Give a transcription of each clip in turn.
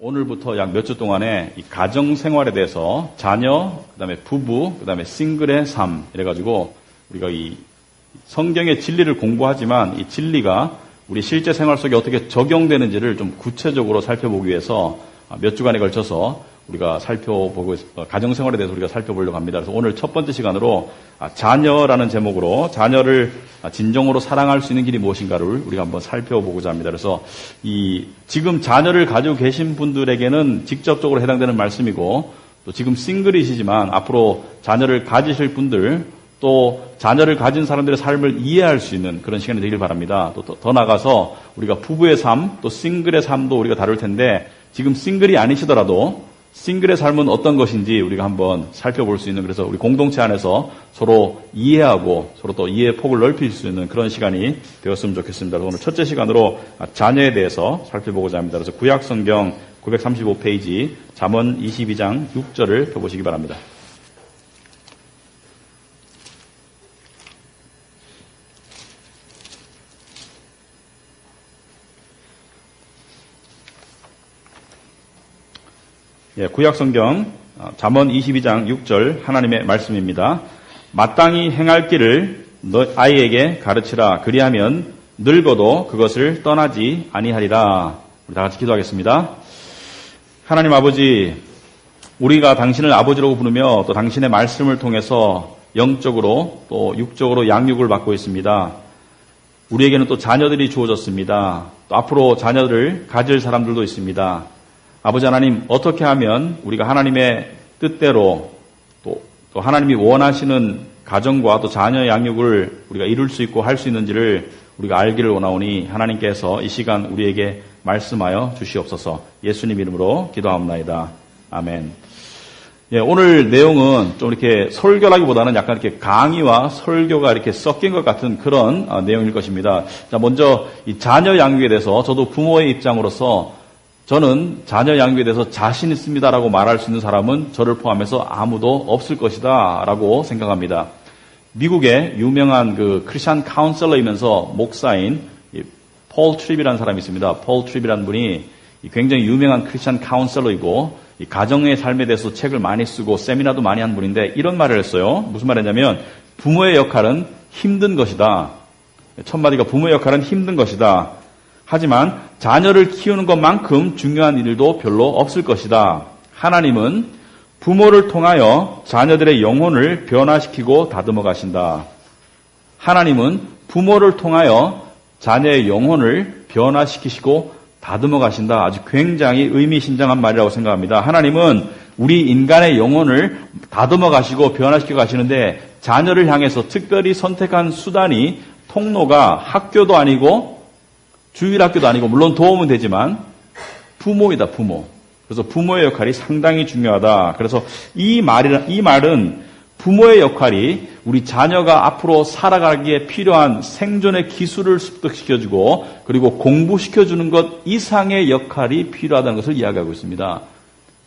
오늘부터 약 몇 주 동안에 이 가정 생활에 대해서 자녀, 그다음에 부부, 그다음에 싱글의 삶 이래가지고 우리가 이 성경의 진리를 공부하지만 이 진리가 우리 실제 생활 속에 어떻게 적용되는지를 좀 구체적으로 살펴보기 위해서 몇 주간에 걸쳐서 우리가 살펴보고 가정 생활에 대해서 우리가 살펴보려고 합니다. 그래서 오늘 첫 번째 시간으로 자녀라는 제목으로 자녀를 진정으로 사랑할 수 있는 길이 무엇인가를 우리가 한번 살펴보고자 합니다. 그래서 이 지금 자녀를 가지고 계신 분들에게는 직접적으로 해당되는 말씀이고 또 지금 싱글이시지만 앞으로 자녀를 가지실 분들 또 자녀를 가진 사람들의 삶을 이해할 수 있는 그런 시간이 되길 바랍니다. 또 더 나아가서 우리가 부부의 삶, 또 싱글의 삶도 우리가 다룰 텐데 지금 싱글이 아니시더라도 싱글의 삶은 어떤 것인지 우리가 한번 살펴볼 수 있는 그래서 우리 공동체 안에서 서로 이해하고 서로 또 이해의 폭을 넓힐 수 있는 그런 시간이 되었으면 좋겠습니다. 오늘 첫째 시간으로 자녀에 대해서 살펴보고자 합니다. 그래서 구약성경 935페이지 잠언 22장 6절을 펴보시기 바랍니다. 구약성경 잠언 22장 6절 하나님의 말씀입니다. 마땅히 행할 길을 너 아이에게 가르치라. 그리하면 늙어도 그것을 떠나지 아니하리라. 우리 다 같이 기도하겠습니다. 하나님 아버지, 우리가 당신을 아버지라고 부르며 또 당신의 말씀을 통해서 영적으로 또 육적으로 양육을 받고 있습니다. 우리에게는 또 자녀들이 주어졌습니다. 또 앞으로 자녀들을 가질 사람들도 있습니다. 아버지 하나님, 어떻게 하면 우리가 하나님의 뜻대로 또 하나님이 원하시는 가정과 또 자녀 양육을 우리가 이룰 수 있고 할 수 있는지를 우리가 알기를 원하오니 하나님께서 이 시간 우리에게 말씀하여 주시옵소서. 예수님 이름으로 기도하옵나이다. 아멘. 오늘 내용은 좀 이렇게 설교라기보다는 약간 이렇게 강의와 설교가 이렇게 섞인 것 같은 그런 내용일 것입니다. 자, 먼저 이 자녀 양육에 대해서 저도 부모의 입장으로서 저는 자녀 양육에 대해서 자신 있습니다라고 말할 수 있는 사람은 저를 포함해서 아무도 없을 것이다라고 생각합니다. 미국의 유명한 그 크리스천 카운셀러이면서 목사인 폴 트립이라는 사람이 있습니다. 폴 트립이라는 분이 굉장히 유명한 크리스천 카운셀러이고 이 가정의 삶에 대해서 책을 많이 쓰고 세미나도 많이 한 분인데 이런 말을 했어요. 무슨 말이냐면 부모의 역할은 힘든 것이다. 첫 마디가 부모의 역할은 힘든 것이다. 하지만 자녀를 키우는 것만큼 중요한 일도 별로 없을 것이다. 하나님은 부모를 통하여 자녀들의 영혼을 변화시키고 다듬어 가신다. 하나님은 부모를 통하여 자녀의 영혼을 변화시키시고 다듬어 가신다. 아주 굉장히 의미심장한 말이라고 생각합니다. 하나님은 우리 인간의 영혼을 다듬어 가시고 변화시켜 가시는데 자녀를 향해서 특별히 선택한 수단이 통로가 학교도 아니고 주일학교도 아니고 물론 도움은 되지만 부모이다, 부모. 그래서 부모의 역할이 상당히 중요하다. 그래서 이 말은 부모의 역할이 우리 자녀가 앞으로 살아가기에 필요한 생존의 기술을 습득시켜주고 그리고 공부시켜주는 것 이상의 역할이 필요하다는 것을 이야기하고 있습니다.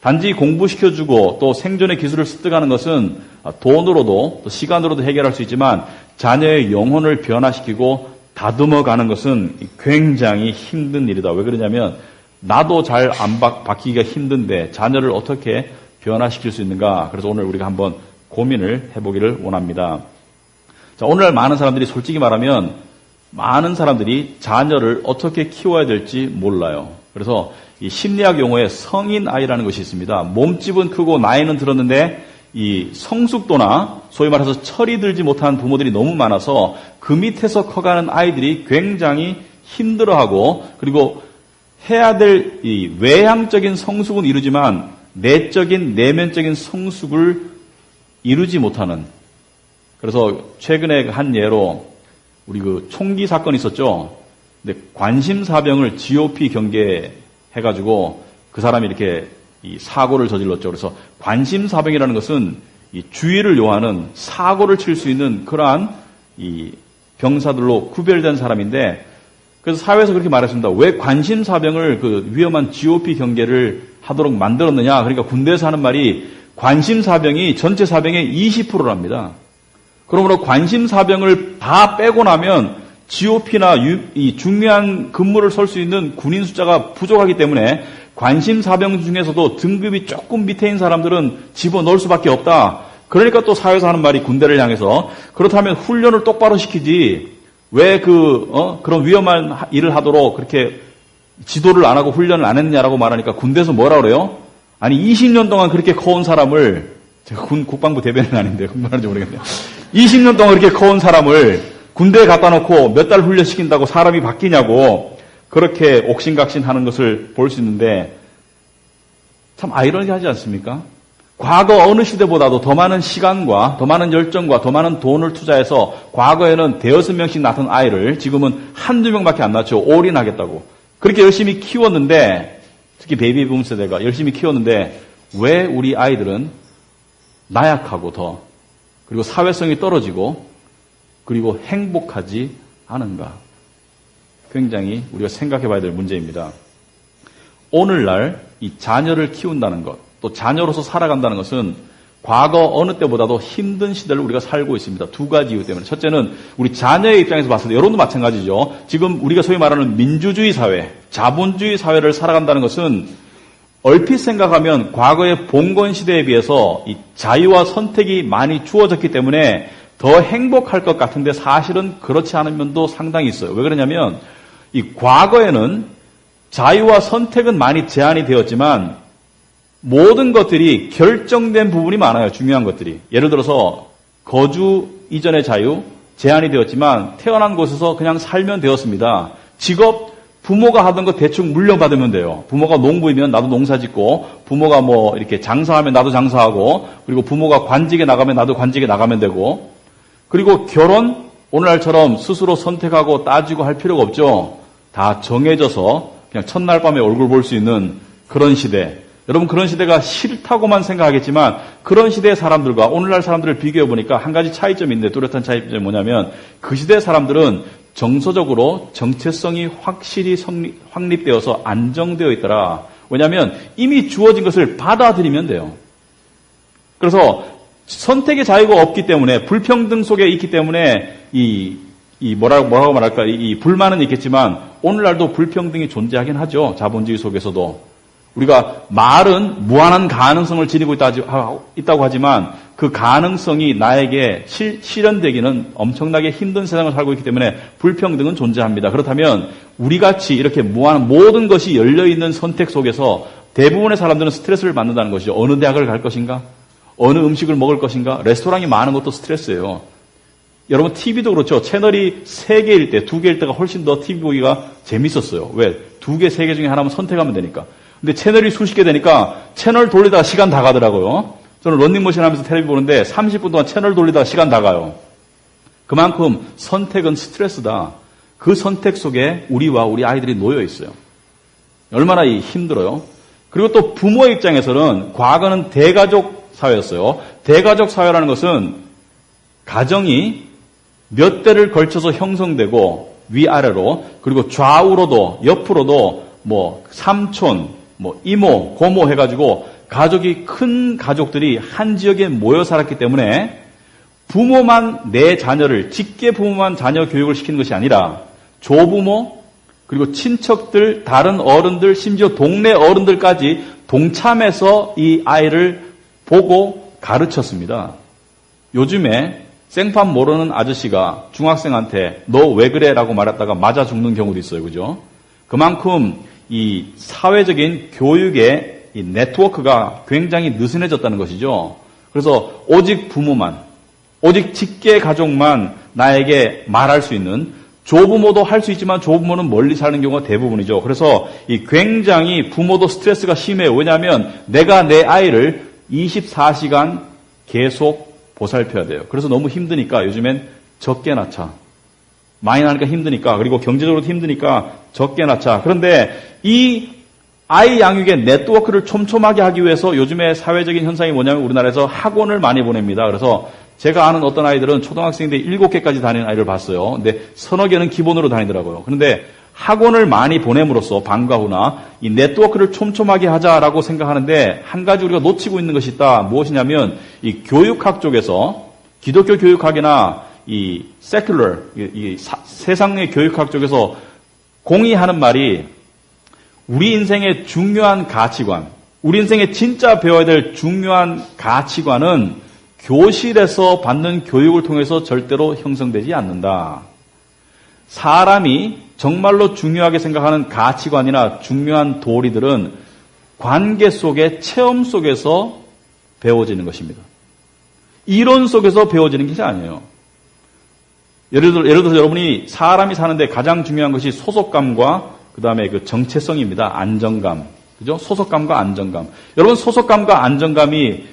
단지 공부시켜주고 또 생존의 기술을 습득하는 것은 돈으로도 또 시간으로도 해결할 수 있지만 자녀의 영혼을 변화시키고 다듬어 가는 것은 굉장히 힘든 일이다. 왜 그러냐면 나도 잘 안 바뀌기가 힘든데 자녀를 어떻게 변화시킬 수 있는가. 그래서 오늘 우리가 한번 고민을 해보기를 원합니다. 자, 오늘날 많은 사람들이 솔직히 말하면 많은 사람들이 자녀를 어떻게 키워야 될지 몰라요. 그래서 이 심리학 용어에 성인 아이라는 것이 있습니다. 몸집은 크고 나이는 들었는데 이 성숙도나 소위 말해서 철이 들지 못한 부모들이 너무 많아서 그 밑에서 커가는 아이들이 굉장히 힘들어하고 그리고 해야 될 이 외향적인 성숙은 이루지만 내적인 내면적인 성숙을 이루지 못하는 그래서 최근에 한 예로 우리 그 총기 사건이 있었죠. 근데 관심사병을 GOP 경계해가지고 그 사람이 이렇게 이 사고를 저질렀죠. 그래서 관심사병이라는 것은 이 주의를 요하는 사고를 칠 수 있는 그러한 이 병사들로 구별된 사람인데 그래서 사회에서 그렇게 말했습니다. 왜 관심사병을 그 위험한 GOP 경계를 하도록 만들었느냐. 그러니까 군대에서 하는 말이 관심사병이 전체 사병의 20%랍니다. 그러므로 관심사병을 다 빼고 나면 GOP나 이 중요한 근무를 설 수 있는 군인 숫자가 부족하기 때문에 관심사병 중에서도 등급이 조금 밑에 있는 사람들은 집어넣을 수밖에 없다. 그러니까 또 사회에서 하는 말이 군대를 향해서 그렇다면 훈련을 똑바로 시키지 왜 그런 위험한 일을 하도록 그렇게 지도를 안 하고 훈련을 안 했냐라고 말하니까 군대에서 뭐라 그래요? 아니 20년 동안 그렇게 커온 사람을 제가 국방부 대변인 아닌데 말하는지 모르겠네요. 20년 동안 그렇게 커온 사람을 군대에 갖다 놓고 몇 달 훈련시킨다고 사람이 바뀌냐고 그렇게 옥신각신하는 것을 볼 수 있는데 참 아이러니하지 않습니까? 과거 어느 시대보다도 더 많은 시간과 더 많은 열정과 더 많은 돈을 투자해서 과거에는 대여섯 명씩 낳던 아이를 지금은 한두 명밖에 안 낳죠. 올인하겠다고. 그렇게 열심히 키웠는데 특히 베이비붐 세대가 열심히 키웠는데 왜 우리 아이들은 나약하고 더 그리고 사회성이 떨어지고 그리고 행복하지 않은가? 굉장히 우리가 생각해 봐야 될 문제입니다. 오늘날 이 자녀를 키운다는 것, 또 자녀로서 살아간다는 것은 과거 어느 때보다도 힘든 시대를 우리가 살고 있습니다. 두 가지 이유 때문에. 첫째는 우리 자녀의 입장에서 봤을 때 여러분도 마찬가지죠. 지금 우리가 소위 말하는 민주주의 사회, 자본주의 사회를 살아간다는 것은 얼핏 생각하면 과거의 봉건 시대에 비해서 이 자유와 선택이 많이 주어졌기 때문에 더 행복할 것 같은데 사실은 그렇지 않은 면도 상당히 있어요. 왜 그러냐면 이 과거에는 자유와 선택은 많이 제한이 되었지만 모든 것들이 결정된 부분이 많아요. 중요한 것들이. 예를 들어서 거주 이전의 자유 제한이 되었지만 태어난 곳에서 그냥 살면 되었습니다. 직업 부모가 하던 거 대충 물려받으면 돼요. 부모가 농부이면 나도 농사 짓고 부모가 뭐 이렇게 장사하면 나도 장사하고 그리고 부모가 관직에 나가면 나도 관직에 나가면 되고 그리고 결혼 오늘날처럼 스스로 선택하고 따지고 할 필요가 없죠. 다 정해져서 그냥 첫날 밤에 얼굴 볼 수 있는 그런 시대. 여러분 그런 시대가 싫다고만 생각하겠지만 그런 시대의 사람들과 오늘날 사람들을 비교해 보니까 한 가지 차이점이 있는데 뚜렷한 차이점이 뭐냐면 그 시대의 사람들은 정서적으로 정체성이 확실히 확립되어서 안정되어 있더라. 왜냐하면 이미 주어진 것을 받아들이면 돼요. 그래서 선택의 자유가 없기 때문에 불평등 속에 있기 때문에 뭐라고 말할까 이 불만은 있겠지만 오늘날도 불평등이 존재하긴 하죠. 자본주의 속에서도. 우리가 말은 무한한 가능성을 지니고 있다고 하지만 그 가능성이 나에게 실현되기는 엄청나게 힘든 세상을 살고 있기 때문에 불평등은 존재합니다. 그렇다면 우리같이 이렇게 무한한 모든 것이 열려있는 선택 속에서 대부분의 사람들은 스트레스를 받는다는 것이죠. 어느 대학을 갈 것인가? 어느 음식을 먹을 것인가? 레스토랑이 많은 것도 스트레스예요. 여러분 TV도 그렇죠. 채널이 3개일 때, 2개일 때가 훨씬 더 TV 보기가 재밌었어요. 왜? 2개, 3개 중에 하나만 선택하면 되니까. 근데 채널이 수십 개 되니까 채널 돌리다가 시간 다 가더라고요. 저는 런닝머신 하면서 텔레비 보는데 30분 동안 채널 돌리다가 시간 다 가요. 그만큼 선택은 스트레스다. 그 선택 속에 우리와 우리 아이들이 놓여 있어요. 얼마나 힘들어요. 그리고 또 부모의 입장에서는 과거는 대가족 사회였어요. 대가족 사회라는 것은 가정이 몇 대를 걸쳐서 형성되고 위아래로 그리고 좌우로도 옆으로도 뭐 삼촌, 뭐 이모, 고모 해가지고 가족이 큰 가족들이 한 지역에 모여 살았기 때문에 부모만 내 자녀를 직계 부모만 자녀 교육을 시키는 것이 아니라 조부모 그리고 친척들, 다른 어른들, 심지어 동네 어른들까지 동참해서 이 아이를 보고 가르쳤습니다. 요즘에 생판 모르는 아저씨가 중학생한테 너 왜 그래? 라고 말했다가 맞아 죽는 경우도 있어요. 그죠? 그만큼 이 사회적인 교육의 이 네트워크가 굉장히 느슨해졌다는 것이죠. 그래서 오직 부모만, 오직 직계 가족만 나에게 말할 수 있는 조부모도 할 수 있지만 조부모는 멀리 사는 경우가 대부분이죠. 그래서 이 굉장히 부모도 스트레스가 심해요. 왜냐하면 내가 내 아이를 24시간 계속 보살펴야 돼요. 그래서 너무 힘드니까 요즘엔 적게 낳자. 많이 낳으니까 힘드니까 그리고 경제적으로도 힘드니까 적게 낳자. 그런데 이 아이 양육의 네트워크를 촘촘하게 하기 위해서 요즘에 사회적인 현상이 뭐냐면 우리나라에서 학원을 많이 보냅니다. 그래서 제가 아는 어떤 아이들은 초등학생인데 7개까지 다니는 아이를 봤어요. 근데 서너 개는 기본으로 다니더라고요. 그런데 학원을 많이 보냄으로써 방과 후나 이 네트워크를 촘촘하게 하자라고 생각하는데 한 가지 우리가 놓치고 있는 것이 있다. 무엇이냐면 이 교육학 쪽에서 기독교 교육학이나 이 secular, 세상의 교육학 쪽에서 공의하는 말이 우리 인생의 중요한 가치관, 우리 인생에 진짜 배워야 될 중요한 가치관은 교실에서 받는 교육을 통해서 절대로 형성되지 않는다. 사람이 정말로 중요하게 생각하는 가치관이나 중요한 도리들은 관계 속의 체험 속에서 배워지는 것입니다. 이론 속에서 배워지는 것이 아니에요. 예를 들어서 여러분이 사람이 사는데 가장 중요한 것이 소속감과 그 다음에 그 정체성입니다. 안정감. 그죠? 소속감과 안정감. 여러분, 소속감과 안정감이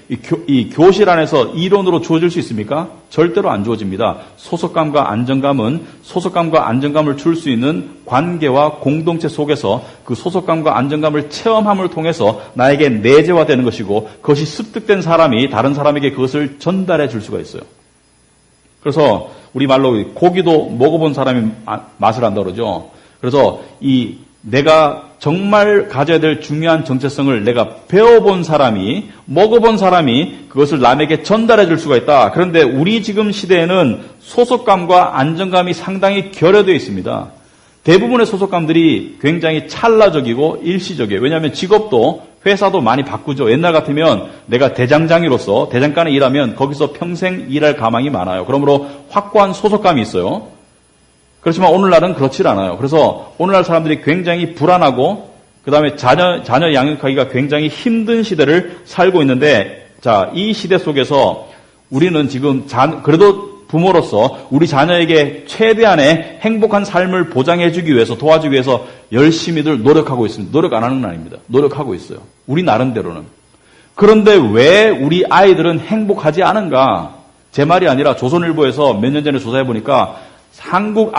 이 교실 안에서 이론으로 주어질 수 있습니까? 절대로 안 주어집니다. 소속감과 안정감을 줄 수 있는 관계와 공동체 속에서 그 소속감과 안정감을 체험함을 통해서 나에게 내재화되는 것이고, 그것이 습득된 사람이 다른 사람에게 그것을 전달해 줄 수가 있어요. 그래서 우리 말로 고기도 먹어본 사람이 맛을 안다 그러죠. 그래서 내가 정말 가져야 될 중요한 정체성을 내가 배워본 사람이, 먹어본 사람이 그것을 남에게 전달해 줄 수가 있다. 그런데 우리 지금 시대에는 소속감과 안정감이 상당히 결여되어 있습니다. 대부분의 소속감들이 굉장히 찰나적이고 일시적이에요. 왜냐하면 직업도 회사도 많이 바꾸죠. 옛날 같으면 내가 대장장이로서 대장간에 일하면 거기서 평생 일할 가망이 많아요. 그러므로 확고한 소속감이 있어요. 그렇지만 오늘날은 그렇지 않아요. 그래서 오늘날 사람들이 굉장히 불안하고 그다음에 자녀 양육하기가 굉장히 힘든 시대를 살고 있는데, 자, 이 시대 속에서 우리는 지금 그래도 부모로서 우리 자녀에게 최대한의 행복한 삶을 보장해 주기 위해서, 도와주기 위해서 열심히들 노력하고 있습니다. 노력 안 하는 건 아닙니다. 노력하고 있어요. 우리 나름대로는. 그런데 왜 우리 아이들은 행복하지 않은가? 제 말이 아니라 조선일보에서 몇 년 전에 조사해 보니까 한국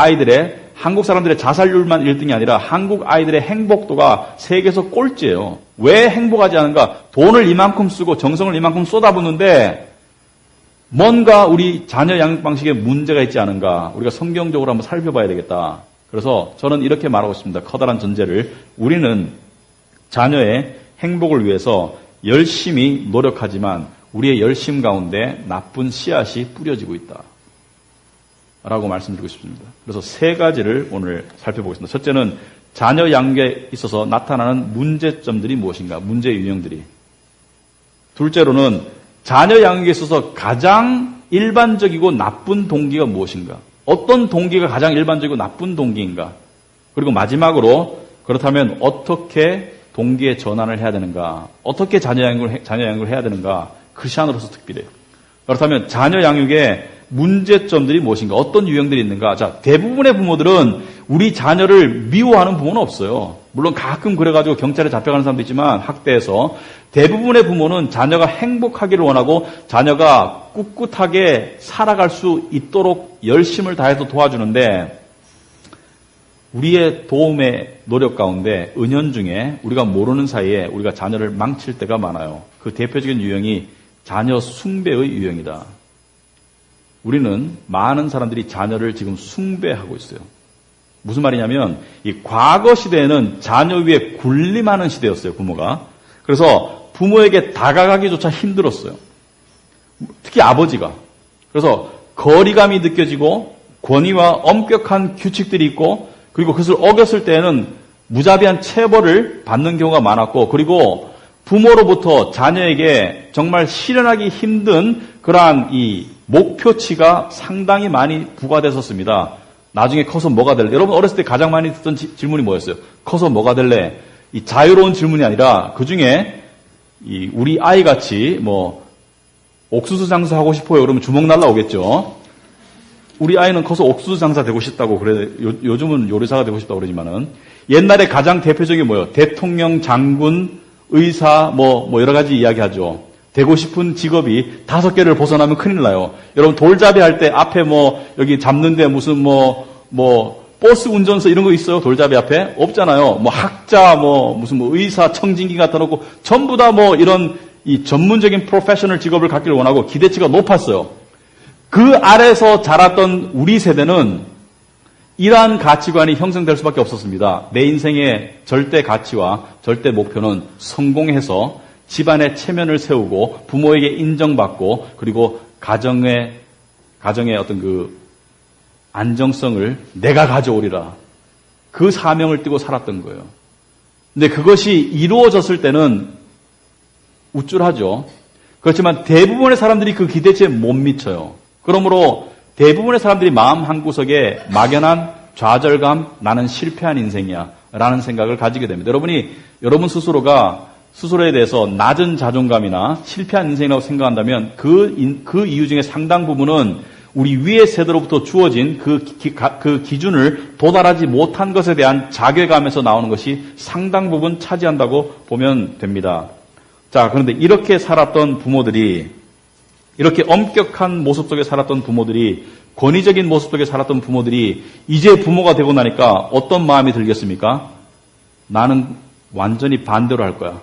사람들의 자살률만 1등이 아니라 한국 아이들의 행복도가 세계에서 꼴찌예요. 왜 행복하지 않은가? 돈을 이만큼 쓰고 정성을 이만큼 쏟아붓는데 뭔가 우리 자녀 양육 방식에 문제가 있지 않은가? 우리가 성경적으로 한번 살펴봐야 되겠다. 그래서 저는 이렇게 말하고 있습니다. 커다란 전제를. 우리는 자녀의 행복을 위해서 열심히 노력하지만 우리의 열심 가운데 나쁜 씨앗이 뿌려지고 있다. 라고 말씀드리고 싶습니다. 그래서 세 가지를 오늘 살펴보겠습니다. 첫째는 자녀 양육에 있어서 나타나는 문제점들이 무엇인가, 문제 유형들이. 둘째로는 자녀 양육에 있어서 가장 일반적이고 나쁜 동기가 무엇인가, 어떤 동기가 가장 일반적이고 나쁜 동기인가, 그리고 마지막으로 그렇다면 어떻게 동기의 전환을 해야 되는가, 어떻게 자녀 양육을 해야 되는가, 크리스찬으로서 특별해요. 그렇다면 자녀 양육의 문제점들이 무엇인가, 어떤 유형들이 있는가. 자, 대부분의 부모들은 우리 자녀를 미워하는 부모는 없어요. 물론 가끔 그래가지고 경찰에 잡혀가는 사람도 있지만, 학대에서. 대부분의 부모는 자녀가 행복하기를 원하고 자녀가 꿋꿋하게 살아갈 수 있도록 열심을 다해서 도와주는데, 우리의 도움의 노력 가운데 은연중에 우리가 모르는 사이에 우리가 자녀를 망칠 때가 많아요. 그 대표적인 유형이 자녀 숭배의 유형이다. 우리는 많은 사람들이 자녀를 지금 숭배하고 있어요. 무슨 말이냐면, 이 과거 시대에는 자녀 위에 군림하는 시대였어요, 부모가. 그래서 부모에게 다가가기조차 힘들었어요. 특히 아버지가. 그래서 거리감이 느껴지고 권위와 엄격한 규칙들이 있고, 그리고 그것을 어겼을 때에는 무자비한 체벌을 받는 경우가 많았고, 그리고 부모로부터 자녀에게 정말 실현하기 힘든 그러한 이 목표치가 상당히 많이 부과됐었습니다. 나중에 커서 뭐가 될래? 여러분 어렸을 때 가장 많이 듣던 질문이 뭐였어요? 커서 뭐가 될래? 이 자유로운 질문이 아니라 그 중에 우리 아이 같이 옥수수 장사 하고 싶어요. 그러면 주먹 날라오겠죠. 우리 아이는 커서 옥수수 장사 되고 싶다고 그래. 요즘은 요리사가 되고 싶다고 그러지만은 옛날에 가장 대표적인 뭐예요? 대통령, 장군, 의사, 여러 가지 이야기하죠. 되고 싶은 직업이 5개를 벗어나면 큰일 나요. 여러분 돌잡이 할 때 앞에 여기 잡는데 무슨 버스 운전서 이런 거 있어요? 돌잡이 앞에? 없잖아요. 학자, 무슨 의사, 청진기 갖다 놓고 전부 다 이런 이 전문적인 프로페셔널 직업을 갖기를 원하고 기대치가 높았어요. 그 아래서 자랐던 우리 세대는 이러한 가치관이 형성될 수밖에 없었습니다. 내 인생의 절대 가치와 절대 목표는 성공해서 집안의 체면을 세우고 부모에게 인정받고 그리고 가정의 어떤 그 안정성을 내가 가져오리라. 그 사명을 띠고 살았던 거예요. 근데 그것이 이루어졌을 때는 우쭐하죠. 그렇지만 대부분의 사람들이 그 기대치에 못 미쳐요. 그러므로 대부분의 사람들이 마음 한구석에 막연한 좌절감, 나는 실패한 인생이야 라는 생각을 가지게 됩니다. 여러분 스스로에 대해서 낮은 자존감이나 실패한 인생이라고 생각한다면 그 이유 중에 상당 부분은 우리 위의 세대로부터 주어진 그 기준을 도달하지 못한 것에 대한 자괴감에서 나오는 것이 상당 부분 차지한다고 보면 됩니다. 자, 그런데 이렇게 살았던 부모들이, 이렇게 엄격한 모습 속에 살았던 부모들이, 권위적인 모습 속에 살았던 부모들이 이제 부모가 되고 나니까 어떤 마음이 들겠습니까? 나는 완전히 반대로 할 거야.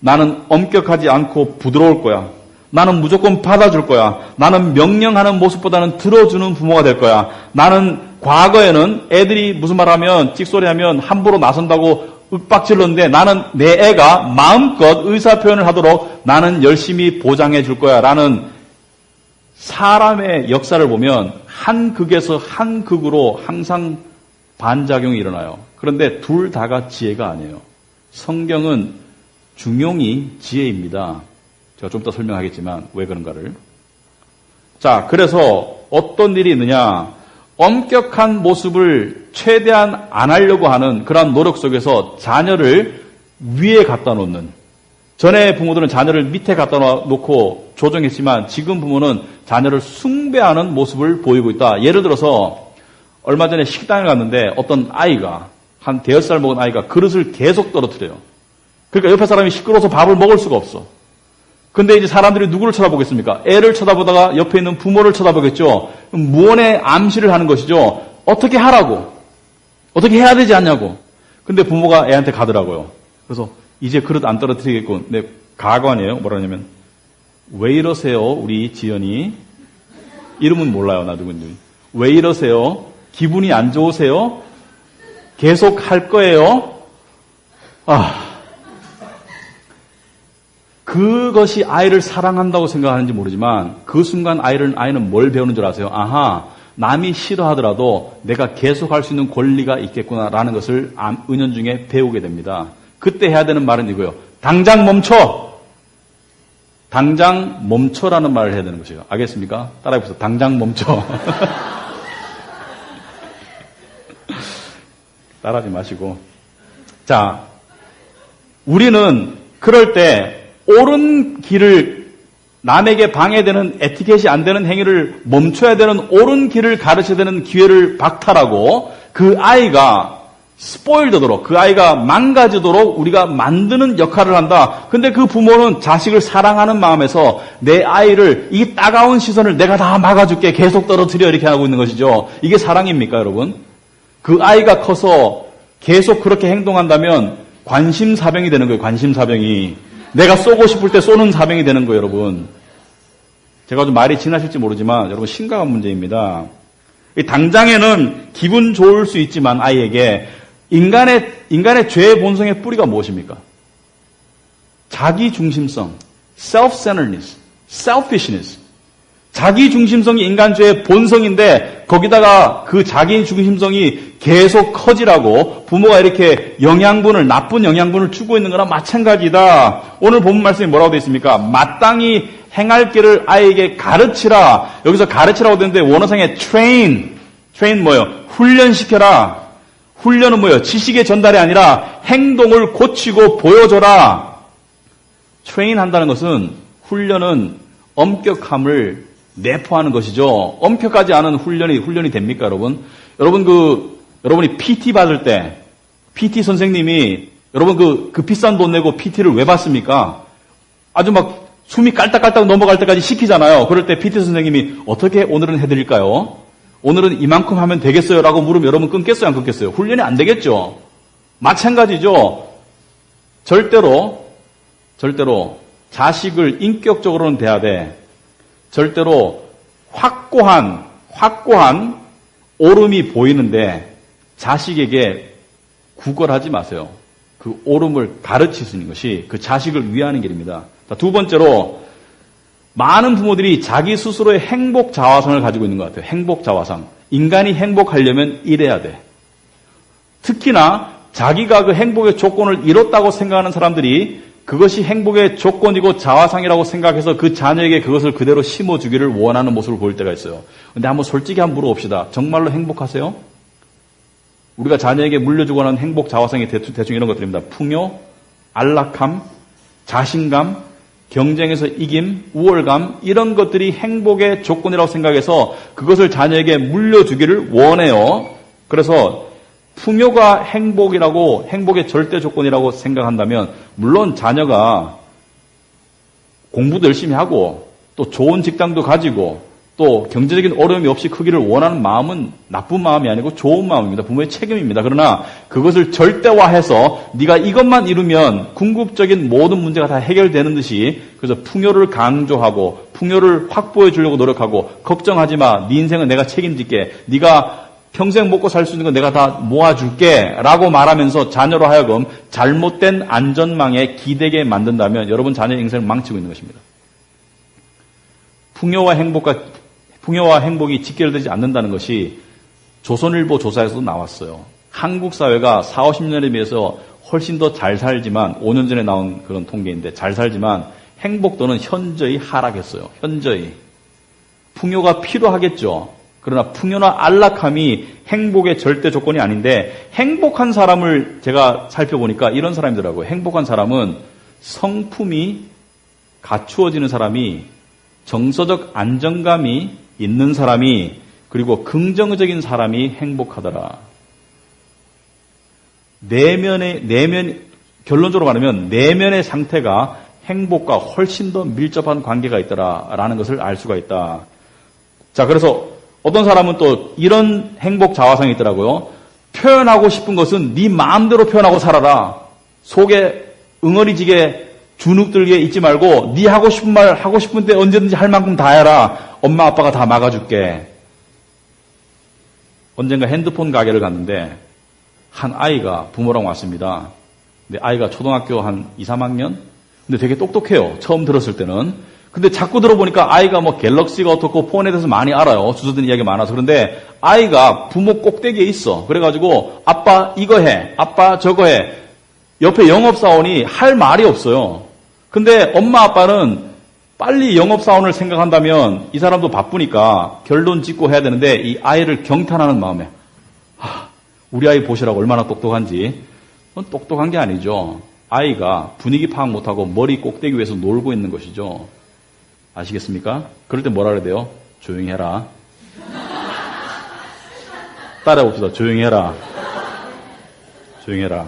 나는 엄격하지 않고 부드러울 거야. 나는 무조건 받아줄 거야. 나는 명령하는 모습보다는 들어주는 부모가 될 거야. 나는 과거에는 애들이 무슨 말하면 찍소리하면 함부로 나선다고 윽박질렀는데 나는 내 애가 마음껏 의사표현을 하도록 나는 열심히 보장해 줄 거야 라는 사람의 역사를 보면 한 극에서 한 극으로 항상 반작용이 일어나요. 그런데 둘 다가 지혜가 아니에요. 성경은 중용이 지혜입니다. 제가 좀 더 설명하겠지만 왜 그런가를. 자, 그래서 어떤 일이 있느냐. 엄격한 모습을 최대한 안 하려고 하는 그런 노력 속에서 자녀를 위에 갖다 놓는, 전에 부모들은 자녀를 밑에 갖다 놓고 조정했지만 지금 부모는 자녀를 숭배하는 모습을 보이고 있다. 예를 들어서 얼마 전에 식당에 갔는데 어떤 아이가, 한 5살 먹은 아이가 그릇을 계속 떨어뜨려요. 그러니까 옆에 사람이 시끄러워서 밥을 먹을 수가 없어. 근데 이제 사람들이 누구를 쳐다보겠습니까? 애를 쳐다보다가 옆에 있는 부모를 쳐다보겠죠. 무언의 암시를 하는 것이죠. 어떻게 하라고. 어떻게 해야 되지 않냐고. 근데 부모가 애한테 가더라고요. 그래서 이제 그릇 안 떨어뜨리겠고. 근데 가관이에요. 뭐라냐면 왜 이러세요 우리 지연이. 이름은 몰라요. 나 누군지. 왜 이러세요? 기분이 안 좋으세요? 계속 할 거예요? 그것이 아이를 사랑한다고 생각하는지 모르지만 그 순간 아이는 뭘 배우는 줄 아세요? 아하, 남이 싫어하더라도 내가 계속할 수 있는 권리가 있겠구나라는 것을 은연중에 배우게 됩니다. 그때 해야 되는 말은 이거예요. 당장 멈춰! 당장 멈춰라는 말을 해야 되는 것이에요. 알겠습니까? 따라해보세요. 당장 멈춰. 따라하지 마시고. 자, 우리는 그럴 때 옳은 길을, 남에게 방해되는 에티켓이 안 되는 행위를 멈춰야 되는 옳은 길을 가르쳐야 되는 기회를 박탈하고 그 아이가 스포일되도록, 그 아이가 망가지도록 우리가 만드는 역할을 한다. 근데 그 부모는 자식을 사랑하는 마음에서 내 아이를 이 따가운 시선을 내가 다 막아줄게, 계속 떨어뜨려 이렇게 하고 있는 것이죠. 이게 사랑입니까, 여러분? 그 아이가 커서 계속 그렇게 행동한다면 관심사병이 되는 거예요, 관심사병이. 내가 쏘고 싶을 때 쏘는 사병이 되는 거예요, 여러분. 제가 좀 말이 지나실지 모르지만 여러분 심각한 문제입니다. 당장에는 기분 좋을 수 있지만 아이에게 인간의 죄의 본성의 뿌리가 무엇입니까? 자기중심성, self-centeredness, selfishness. 자기중심성이 인간죄의 본성인데 거기다가 그 자기중심성이 계속 커지라고 부모가 이렇게 나쁜 영양분을 주고 있는 거랑 마찬가지다. 오늘 본문 말씀이 뭐라고 되어 있습니까? 마땅히 행할 길을 아이에게 가르치라. 여기서 가르치라고 되는데 원어상에 train 뭐예요? 훈련시켜라. 훈련은 뭐예요? 지식의 전달이 아니라 행동을 고치고 보여줘라. train 한다는 것은, 훈련은 엄격함을 내포하는 것이죠. 엄격하지 않은 훈련이 됩니까, 여러분? 여러분이 PT 받을 때, PT 선생님이, 여러분 그 비싼 돈 내고 PT를 왜 받습니까? 아주 막 숨이 깔딱깔딱 넘어갈 때까지 시키잖아요. 그럴 때 PT 선생님이 어떻게 오늘은 해드릴까요? 오늘은 이만큼 하면 되겠어요? 라고 물으면 여러분 끊겠어요? 안 끊겠어요? 훈련이 안 되겠죠? 마찬가지죠. 절대로 자식을 인격적으로는 대해야 돼. 절대로 확고한 옳음이 보이는데 자식에게 구걸하지 마세요. 그 옳음을 가르치는 것이 그 자식을 위하는 길입니다. 자, 두 번째로, 많은 부모들이 자기 스스로의 행복 자화상을 가지고 있는 것 같아요. 행복 자화상. 인간이 행복하려면 이래야 돼. 특히나 자기가 그 행복의 조건을 이뤘다고 생각하는 사람들이 그것이 행복의 조건이고 자화상이라고 생각해서 그 자녀에게 그것을 그대로 심어주기를 원하는 모습을 보일 때가 있어요. 근데 한번 솔직히 한번 물어봅시다. 정말로 행복하세요? 우리가 자녀에게 물려주고 하는 행복 자화상이 대충 이런 것들입니다. 풍요, 안락함, 자신감, 경쟁에서 이김, 우월감, 이런 것들이 행복의 조건이라고 생각해서 그것을 자녀에게 물려주기를 원해요. 그래서 풍요가 행복이라고, 행복의 절대 조건이라고 생각한다면, 물론 자녀가 공부도 열심히 하고, 또 좋은 직장도 가지고, 또 경제적인 어려움이 없이 크기를 원하는 마음은 나쁜 마음이 아니고 좋은 마음입니다. 부모의 책임입니다. 그러나 그것을 절대화해서 네가 이것만 이루면 궁극적인 모든 문제가 다 해결되는 듯이, 그래서 풍요를 강조하고 풍요를 확보해 주려고 노력하고, 걱정하지 마, 네 인생은 내가 책임질게, 네가 평생 먹고 살 수 있는 건 내가 다 모아줄게 라고 말하면서 자녀로 하여금 잘못된 안전망에 기대게 만든다면 여러분 자녀의 인생을 망치고 있는 것입니다. 풍요와 행복이 직결되지 않는다는 것이 조선일보 조사에서도 나왔어요. 한국 사회가 40, 50년에 비해서 훨씬 더 잘 살지만, 5년 전에 나온 그런 통계인데 잘 살지만 행복도는 현저히 하락했어요. 현저히. 풍요가 필요하겠죠. 그러나 풍요나 안락함이 행복의 절대 조건이 아닌데, 행복한 사람을 제가 살펴보니까 이런 사람이더라고요. 행복한 사람은 성품이 갖추어지는 사람이, 정서적 안정감이 있는 사람이, 그리고 긍정적인 사람이 행복하더라. 결론적으로 말하면 내면의 상태가 행복과 훨씬 더 밀접한 관계가 있더라라는 것을 알 수가 있다. 자, 그래서 어떤 사람은 또 이런 행복 자화상이 있더라고요. 표현하고 싶은 것은 네 마음대로 표현하고 살아라. 속에 응어리지게 주눅들게 있지 말고 네 하고 싶은 말 하고 싶은 때 언제든지 할 만큼 다 해라. 엄마 아빠가 다 막아줄게. 언젠가 핸드폰 가게를 갔는데 한 아이가 부모랑 왔습니다. 근데 아이가 초등학교 한 2, 3학년? 근데 되게 똑똑해요. 처음 들었을 때는. 근데 자꾸 들어보니까 아이가 뭐 갤럭시가 어떻고 폰에 대해서 많이 알아요. 주소든 이야기 많아서. 그런데 아이가 부모 꼭대기에 있어. 그래가지고 아빠 이거 해. 아빠 저거 해. 옆에 영업사원이 할 말이 없어요. 근데 엄마 아빠는 빨리 영업사원을 생각한다면 이 사람도 바쁘니까 결론 짓고 해야 되는데 이 아이를 경탄하는 마음에, 우리 아이 보시라고 얼마나 똑똑한지. 똑똑한 게 아니죠. 아이가 분위기 파악 못하고 머리 꼭대기 위에서 놀고 있는 것이죠. 아시겠습니까? 그럴 때 뭐라 그래야 돼요? 조용히 해라. 따라해봅시다. 조용히 해라. 조용히 해라.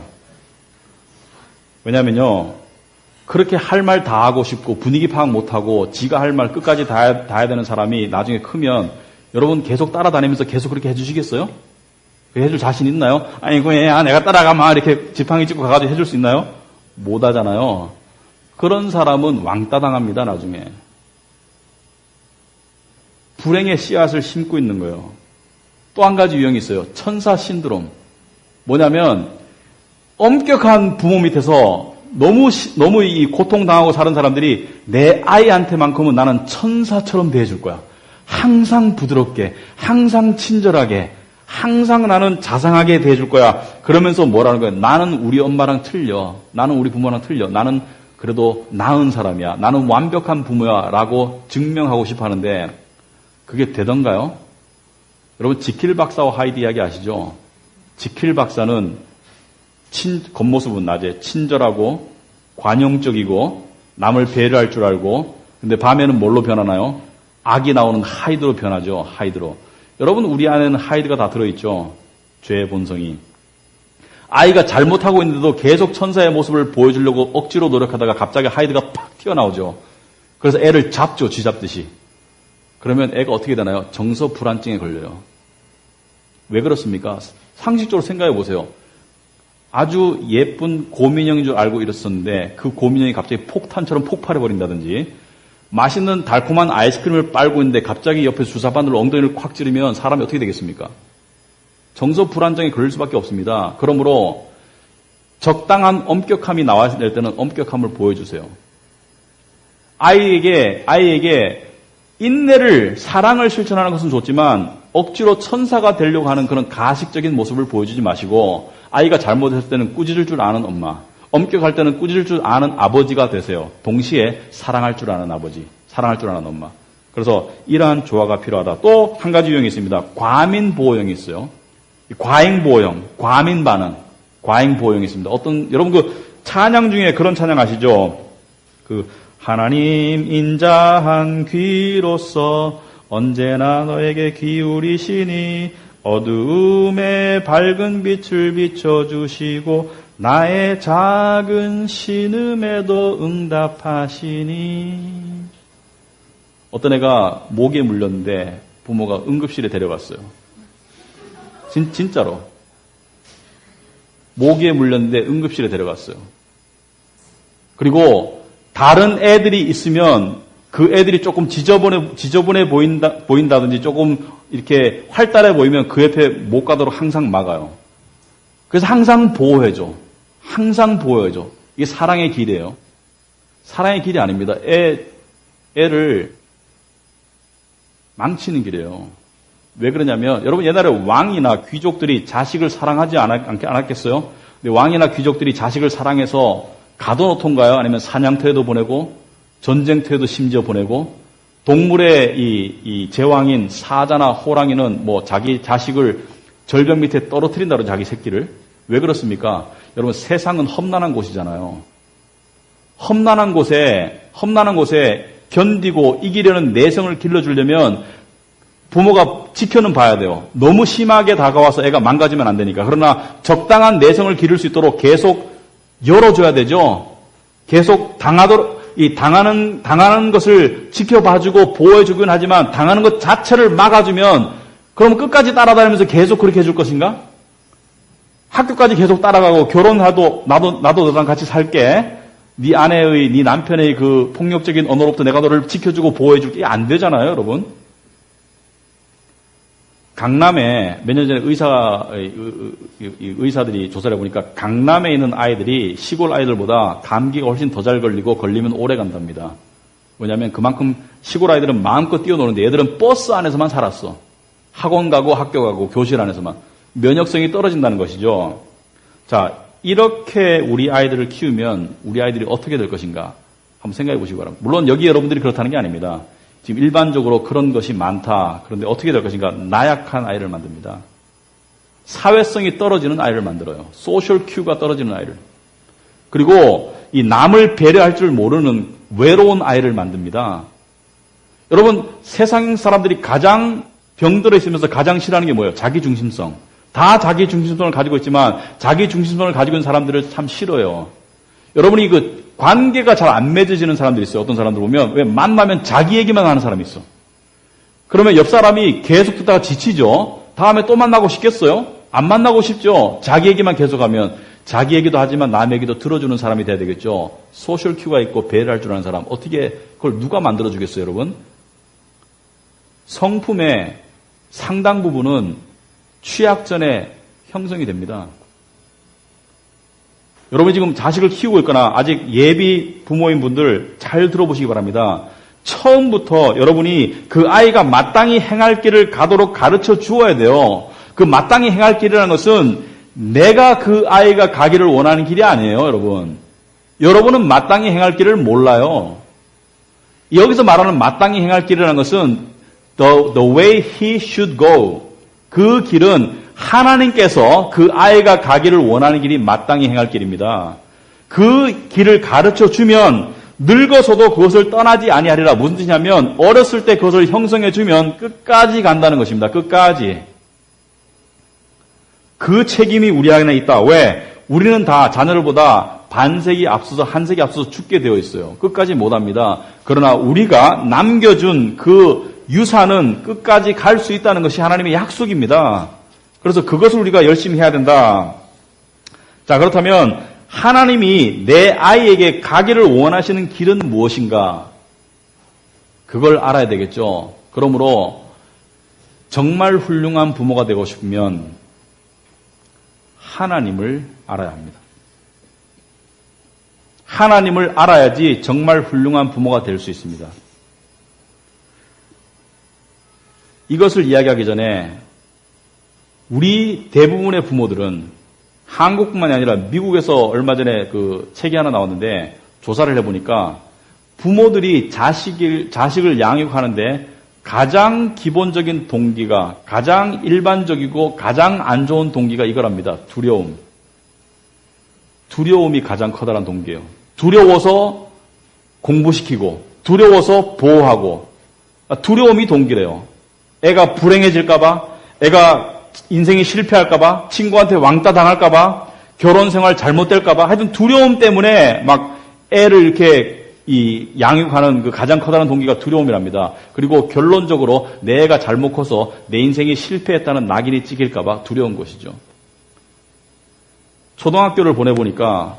왜냐면요, 그렇게 할 말 다 하고 싶고 분위기 파악 못하고 지가 할 말 끝까지 다 해야 되는 사람이 나중에 크면 여러분 계속 따라다니면서 계속 그렇게 해주시겠어요? 해줄 자신 있나요? 아이고, 얘야, 내가 따라가마. 이렇게 지팡이 짚고 가가지고 해줄 수 있나요? 못 하잖아요. 그런 사람은 왕따 당합니다, 나중에. 불행의 씨앗을 심고 있는 거예요. 또 한 가지 유형이 있어요. 천사 신드롬. 뭐냐면 엄격한 부모 밑에서 너무 이 고통당하고 사는 사람들이 내 아이한테만큼은 나는 천사처럼 대해줄 거야. 항상 부드럽게, 항상 친절하게, 항상 나는 자상하게 대해줄 거야. 그러면서 뭐라는 거야? 나는 우리 엄마랑 틀려. 나는 우리 부모랑 틀려. 나는 그래도 나은 사람이야. 나는 완벽한 부모야. 라고 증명하고 싶어 하는데 그게 되던가요? 여러분, 지킬 박사와 하이드 이야기 아시죠? 지킬 박사는 겉모습은 낮에 친절하고 관용적이고 남을 배려할 줄 알고, 근데 밤에는 뭘로 변하나요? 악이 나오는 하이드로 변하죠. 하이드로. 여러분, 우리 안에는 하이드가 다 들어있죠. 죄의 본성이. 아이가 잘못하고 있는데도 계속 천사의 모습을 보여주려고 억지로 노력하다가 갑자기 하이드가 팍 튀어나오죠. 그래서 애를 잡죠. 쥐잡듯이. 그러면 애가 어떻게 되나요? 정서 불안증에 걸려요. 왜 그렇습니까? 상식적으로 생각해 보세요. 아주 예쁜 고민형인 줄 알고 있었는데 그 고민형이 갑자기 폭탄처럼 폭발해 버린다든지, 맛있는 달콤한 아이스크림을 빨고 있는데 갑자기 옆에 주사바늘로 엉덩이를 콱 찌르면 사람이 어떻게 되겠습니까? 정서 불안정에 걸릴 수밖에 없습니다. 그러므로 적당한 엄격함이 나와야 될 때는 엄격함을 보여주세요. 아이에게 인내를, 사랑을 실천하는 것은 좋지만 억지로 천사가 되려고 하는 그런 가식적인 모습을 보여주지 마시고, 아이가 잘못했을 때는 꾸짖을 줄 아는 엄마, 엄격할 때는 꾸짖을 줄 아는 아버지가 되세요. 동시에 사랑할 줄 아는 아버지, 사랑할 줄 아는 엄마. 그래서 이러한 조화가 필요하다. 또 한 가지 유형이 있습니다. 과민보호형이 있어요. 과잉보호형, 과민반응, 과잉보호형이 있습니다. 여러분 그 찬양 중에 그런 찬양 아시죠? 하나님 인자한 귀로서 언제나 너에게 기울이시니 어두움에 밝은 빛을 비춰주시고 나의 작은 신음에도 응답하시니. 어떤 애가 모기에 물렸는데 부모가 응급실에 데려갔어요. 진짜로. 모기에 물렸는데 응급실에 데려갔어요. 그리고 다른 애들이 있으면 그 애들이 조금 지저분해 보인다든지 조금 이렇게 활달해 보이면 그 옆에 못 가도록 항상 막아요. 그래서 항상 보호해줘. 항상 보호해줘. 이게 사랑의 길이에요. 사랑의 길이 아닙니다. 애를 망치는 길이에요. 왜 그러냐면 여러분 옛날에 왕이나 귀족들이 자식을 사랑하지 않았겠어요? 근데 왕이나 귀족들이 자식을 사랑해서 가둬놓던가요? 아니면 사냥터에도 보내고 전쟁터에도 심지어 보내고 동물의 이 제왕인 사자나 호랑이는 뭐 자기 자식을 절벽 밑에 떨어뜨린다고 자기 새끼를. 왜 그렇습니까? 여러분 세상은 험난한 곳이잖아요. 험난한 곳에 견디고 이기려는 내성을 길러주려면 부모가 지켜는 봐야 돼요. 너무 심하게 다가와서 애가 망가지면 안 되니까. 그러나 적당한 내성을 기를 수 있도록 계속 열어줘야 되죠. 계속 당하는 것을 지켜봐주고 보호해주긴 하지만 당하는 것 자체를 막아주면 그럼 끝까지 따라다니면서 계속 그렇게 해줄 것인가? 학교까지 계속 따라가고 결혼해도 나도 너랑 같이 살게. 네 아내의, 네 남편의 그 폭력적인 언어로부터 내가 너를 지켜주고 보호해줄게. 안 되잖아요, 여러분. 강남에 몇 년 전에 의사들이 조사를 해보니까 강남에 있는 아이들이 시골 아이들보다 감기가 훨씬 더 잘 걸리고 걸리면 오래 간답니다. 왜냐하면 그만큼 시골 아이들은 마음껏 뛰어노는데 얘들은 버스 안에서만 살았어. 학원 가고 학교 가고 교실 안에서만. 면역성이 떨어진다는 것이죠. 자, 이렇게 우리 아이들을 키우면 우리 아이들이 어떻게 될 것인가 한번 생각해 보시기 바랍니다. 물론 여기 여러분들이 그렇다는 게 아닙니다. 지금 일반적으로 그런 것이 많다. 그런데 어떻게 될 것인가? 나약한 아이를 만듭니다. 사회성이 떨어지는 아이를 만들어요. 소셜 큐가 떨어지는 아이를. 그리고 이 남을 배려할 줄 모르는 외로운 아이를 만듭니다. 여러분, 세상 사람들이 가장 병들어 있으면서 가장 싫어하는 게 뭐예요? 자기중심성. 다 자기중심성을 가지고 있지만 자기중심성을 가지고 있는 사람들을 참 싫어요. 여러분이 그 관계가 잘 안 맺어지는 사람들이 있어요. 어떤 사람들 보면 왜 만나면 자기 얘기만 하는 사람이 있어. 그러면 옆 사람이 계속 듣다가 지치죠. 다음에 또 만나고 싶겠어요? 안 만나고 싶죠. 자기 얘기만 계속하면 자기 얘기도 하지만 남의 얘기도 들어주는 사람이 돼야 되겠죠. 소셜 큐가 있고 배려할 줄 아는 사람. 어떻게 그걸 누가 만들어주겠어요, 여러분? 성품의 상당 부분은 취약 전에 형성이 됩니다. 여러분이 지금 자식을 키우고 있거나 아직 예비 부모인 분들 잘 들어보시기 바랍니다. 처음부터 여러분이 그 아이가 마땅히 행할 길을 가도록 가르쳐 주어야 돼요. 그 마땅히 행할 길이라는 것은 내가 그 아이가 가기를 원하는 길이 아니에요, 여러분. 여러분은 마땅히 행할 길을 몰라요. 여기서 말하는 마땅히 행할 길이라는 것은 the way he should go. 그 길은 하나님께서 그 아이가 가기를 원하는 길이 마땅히 행할 길입니다. 그 길을 가르쳐 주면 늙어서도 그것을 떠나지 아니하리라. 무슨 뜻이냐면 어렸을 때 그것을 형성해 주면 끝까지 간다는 것입니다. 끝까지. 그 책임이 우리 안에 있다. 왜? 우리는 다 자녀들보다 반세기 앞서서 한세기 앞서서 죽게 되어 있어요. 끝까지 못합니다. 그러나 우리가 남겨준 그 유산은 끝까지 갈 수 있다는 것이 하나님의 약속입니다. 그래서 그것을 우리가 열심히 해야 된다. 자, 그렇다면 하나님이 내 아이에게 가기를 원하시는 길은 무엇인가? 그걸 알아야 되겠죠. 그러므로 정말 훌륭한 부모가 되고 싶으면 하나님을 알아야 합니다. 하나님을 알아야지 정말 훌륭한 부모가 될 수 있습니다. 이것을 이야기하기 전에 우리 대부분의 부모들은 한국뿐만이 아니라 미국에서 얼마 전에 그 책이 하나 나왔는데 조사를 해보니까 부모들이 자식을 양육하는데 가장 기본적인 동기가, 가장 일반적이고 가장 안 좋은 동기가 이거랍니다. 두려움. 두려움이 가장 커다란 동기예요. 두려워서 공부시키고, 두려워서 보호하고, 두려움이 동기래요. 애가 불행해질까봐, 애가 인생이 실패할까봐, 친구한테 왕따 당할까봐, 결혼생활 잘못될까봐, 하여튼 두려움 때문에 막 애를 이렇게 양육하는 그 가장 커다란 동기가 두려움이랍니다. 그리고 결론적으로 내 애가 잘못 커서 내 인생이 실패했다는 낙인이 찍힐까봐 두려운 것이죠. 초등학교를 보내보니까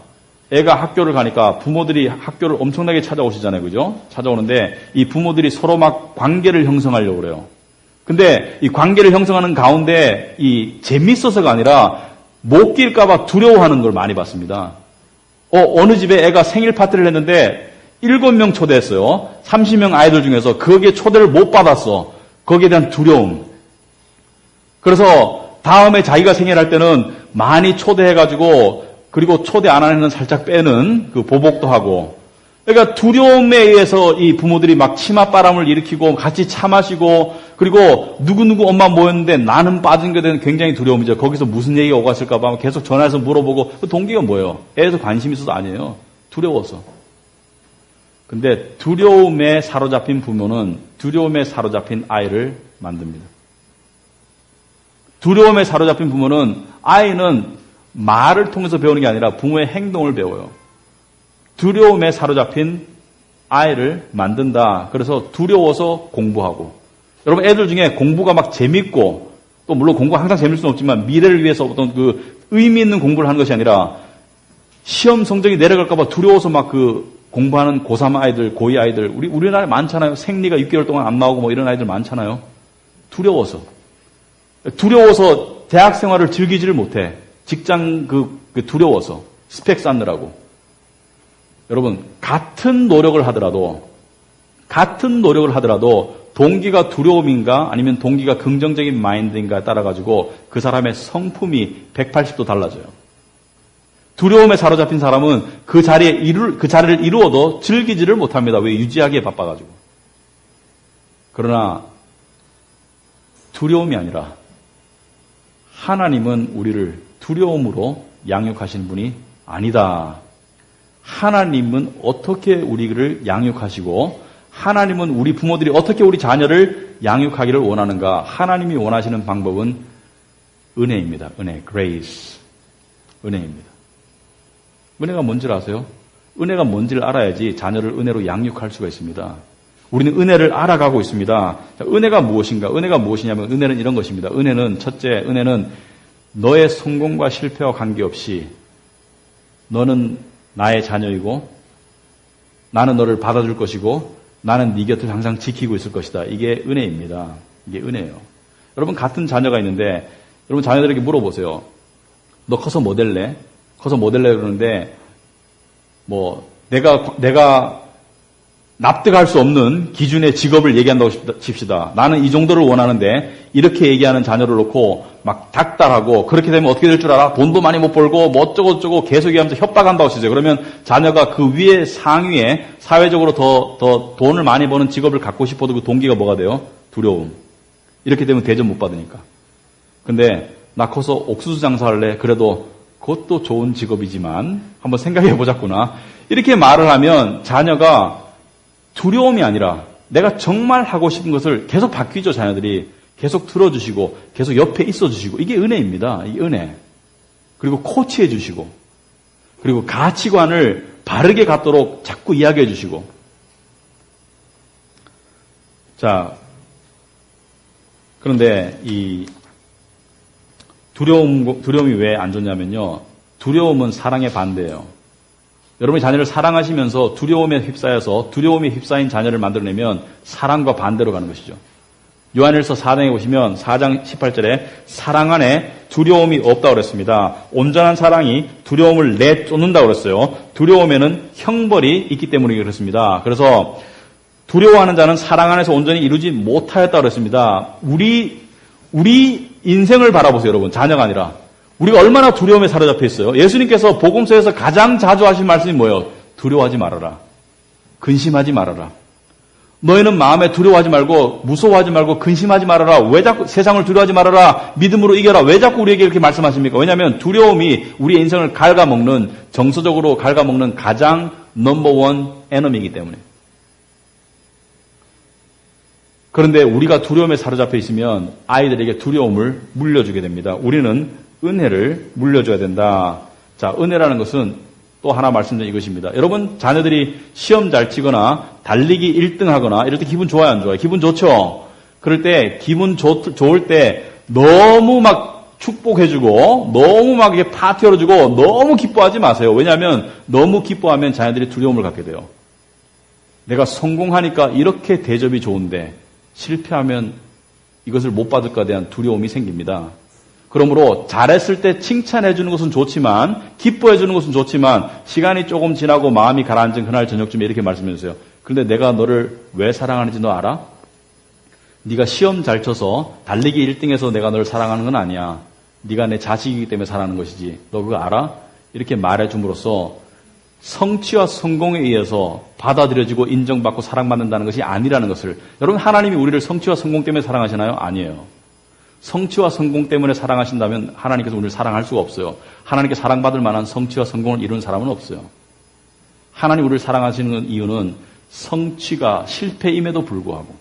애가 학교를 가니까 부모들이 학교를 엄청나게 찾아오시잖아요. 그죠? 찾아오는데 이 부모들이 서로 막 관계를 형성하려고 그래요. 근데 이 관계를 형성하는 가운데 이 재밌어서가 아니라 못 낄까봐 두려워하는 걸 많이 봤습니다. 어느 집에 애가 생일 파티를 했는데 7명 초대했어요. 30명 아이들 중에서 거기에 초대를 못 받았어. 거기에 대한 두려움. 그래서 다음에 자기가 생일할 때는 많이 초대해가지고 그리고 초대 안 하는 애는 살짝 빼는 그 보복도 하고. 그러니까 두려움에 의해서 이 부모들이 막 치맛바람을 일으키고 같이 차 마시고 그리고 누구누구 엄마 모였는데 나는 빠진 것에 대한 굉장히 두려움이죠. 거기서 무슨 얘기가 오갔을까봐 계속 전화해서 물어보고 그 동기가 뭐예요? 애에서 관심이 있어서 아니에요. 두려워서. 근데 두려움에 사로잡힌 부모는 두려움에 사로잡힌 아이를 만듭니다. 두려움에 사로잡힌 부모는 아이는 말을 통해서 배우는 게 아니라 부모의 행동을 배워요. 두려움에 사로잡힌 아이를 만든다. 그래서 두려워서 공부하고. 여러분 애들 중에 공부가 막 재밌고 또 물론 공부가 항상 재밌을 수는 없지만 미래를 위해서 어떤 그 의미 있는 공부를 하는 것이 아니라 시험 성적이 내려갈까 봐 두려워서 막 그 공부하는 고3 아이들, 고2 아이들 우리나라에 많잖아요. 생리가 6개월 동안 안 나오고 뭐 이런 아이들 많잖아요. 두려워서 대학 생활을 즐기지를 못해. 직장 그 두려워서 스펙 쌓느라고. 여러분 같은 노력을 하더라도 동기가 두려움인가 아니면 동기가 긍정적인 마인드인가에 따라 가지고 그 사람의 성품이 180도 달라져요. 두려움에 사로잡힌 사람은 그 자리를 이루어도 즐기지를 못합니다. 왜? 유지하기에 바빠가지고. 그러나 두려움이 아니라 하나님은 우리를 두려움으로 양육하신 분이 아니다. 하나님은 어떻게 우리를 양육하시고 하나님은 우리 부모들이 어떻게 우리 자녀를 양육하기를 원하는가? 하나님이 원하시는 방법은 은혜입니다. 은혜, grace. 은혜입니다. 은혜가 뭔지를 아세요? 은혜가 뭔지를 알아야지 자녀를 은혜로 양육할 수가 있습니다. 우리는 은혜를 알아가고 있습니다. 자, 은혜가 무엇인가? 은혜가 무엇이냐면 은혜는 이런 것입니다. 은혜는 첫째, 은혜는 너의 성공과 실패와 관계없이 너는 나의 자녀이고 나는 너를 받아줄 것이고 나는 네 곁을 항상 지키고 있을 것이다. 이게 은혜입니다. 이게 은혜예요. 여러분 같은 자녀가 있는데 여러분 자녀들에게 물어보세요. 너 커서 뭐 될래? 커서 뭐 될래 그러는데 뭐 내가 납득할 수 없는 기준의 직업을 얘기한다고 칩시다. 나는 이 정도를 원하는데 이렇게 얘기하는 자녀를 놓고 막 닥달하고 그렇게 되면 어떻게 될 줄 알아? 돈도 많이 못 벌고 뭐 어쩌고 계속 얘기하면서 협박한다고 치세요. 그러면 자녀가 그 위에 상위에 사회적으로 더 돈을 많이 버는 직업을 갖고 싶어도 그 동기가 뭐가 돼요? 두려움. 이렇게 되면 대접 못 받으니까. 근데 나 커서 옥수수 장사할래. 그래도 그것도 좋은 직업이지만 한번 생각해 보자꾸나. 이렇게 말을 하면 자녀가 두려움이 아니라 내가 정말 하고 싶은 것을 계속 바뀌죠. 자녀들이 계속 들어주시고 계속 옆에 있어주시고 이게 은혜입니다. 이게 은혜. 그리고 코치해 주시고 그리고 가치관을 바르게 갖도록 자꾸 이야기해 주시고. 자, 그런데 이 두려움이 왜 안 좋냐면요. 두려움은 사랑의 반대예요. 여러분이 자녀를 사랑하시면서 두려움에 휩싸여서 두려움에 휩싸인 자녀를 만들어내면 사랑과 반대로 가는 것이죠. 요한일서 4장에 보시면 4장 18절에 사랑 안에 두려움이 없다고 그랬습니다. 온전한 사랑이 두려움을 내쫓는다고 그랬어요. 두려움에는 형벌이 있기 때문에 그렇습니다. 그래서 두려워하는 자는 사랑 안에서 온전히 이루지 못하였다고 그랬습니다. 우리 인생을 바라보세요, 여러분. 자녀가 아니라 우리가 얼마나 두려움에 사로잡혀 있어요. 예수님께서 복음서에서 가장 자주 하신 말씀이 뭐예요? 두려워하지 말아라. 근심하지 말아라. 너희는 마음에 두려워하지 말고 무서워하지 말고 근심하지 말아라. 왜 자꾸 세상을 두려워하지 말아라. 믿음으로 이겨라. 왜 자꾸 우리에게 이렇게 말씀하십니까? 왜냐하면 두려움이 우리의 인생을 갉아먹는, 정서적으로 갉아먹는 가장 넘버원 에너미이기 때문에. 그런데 우리가 두려움에 사로잡혀 있으면 아이들에게 두려움을 물려주게 됩니다. 우리는 은혜를 물려줘야 된다. 자, 은혜라는 것은 또 하나 말씀드린 이것입니다. 여러분, 자녀들이 시험 잘 치거나 달리기 1등 하거나 이럴 때 기분 좋아요, 안 좋아요? 기분 좋죠? 그럴 때 기분 좋을 때 너무 막 축복해주고 너무 막 이렇게 파티 열어주고 너무 기뻐하지 마세요. 왜냐하면 너무 기뻐하면 자녀들이 두려움을 갖게 돼요. 내가 성공하니까 이렇게 대접이 좋은데 실패하면 이것을 못 받을 것에 대한 두려움이 생깁니다. 그러므로 잘했을 때 칭찬해 주는 것은 좋지만, 기뻐해 주는 것은 좋지만, 시간이 조금 지나고 마음이 가라앉은 그날 저녁쯤에 이렇게 말씀해 주세요. 그런데 내가 너를 왜 사랑하는지 너 알아? 네가 시험 잘 쳐서 달리기 1등해서 내가 너를 사랑하는 건 아니야. 네가 내 자식이기 때문에 사랑하는 것이지. 너 그거 알아? 이렇게 말해 줌으로써 성취와 성공에 의해서 받아들여지고 인정받고 사랑받는다는 것이 아니라는 것을, 여러분, 하나님이 우리를 성취와 성공 때문에 사랑하시나요? 아니에요. 성취와 성공 때문에 사랑하신다면 하나님께서 우리를 사랑할 수가 없어요. 하나님께 사랑받을 만한 성취와 성공을 이룬 사람은 없어요. 하나님 우리를 사랑하시는 이유는 성취가 실패임에도 불구하고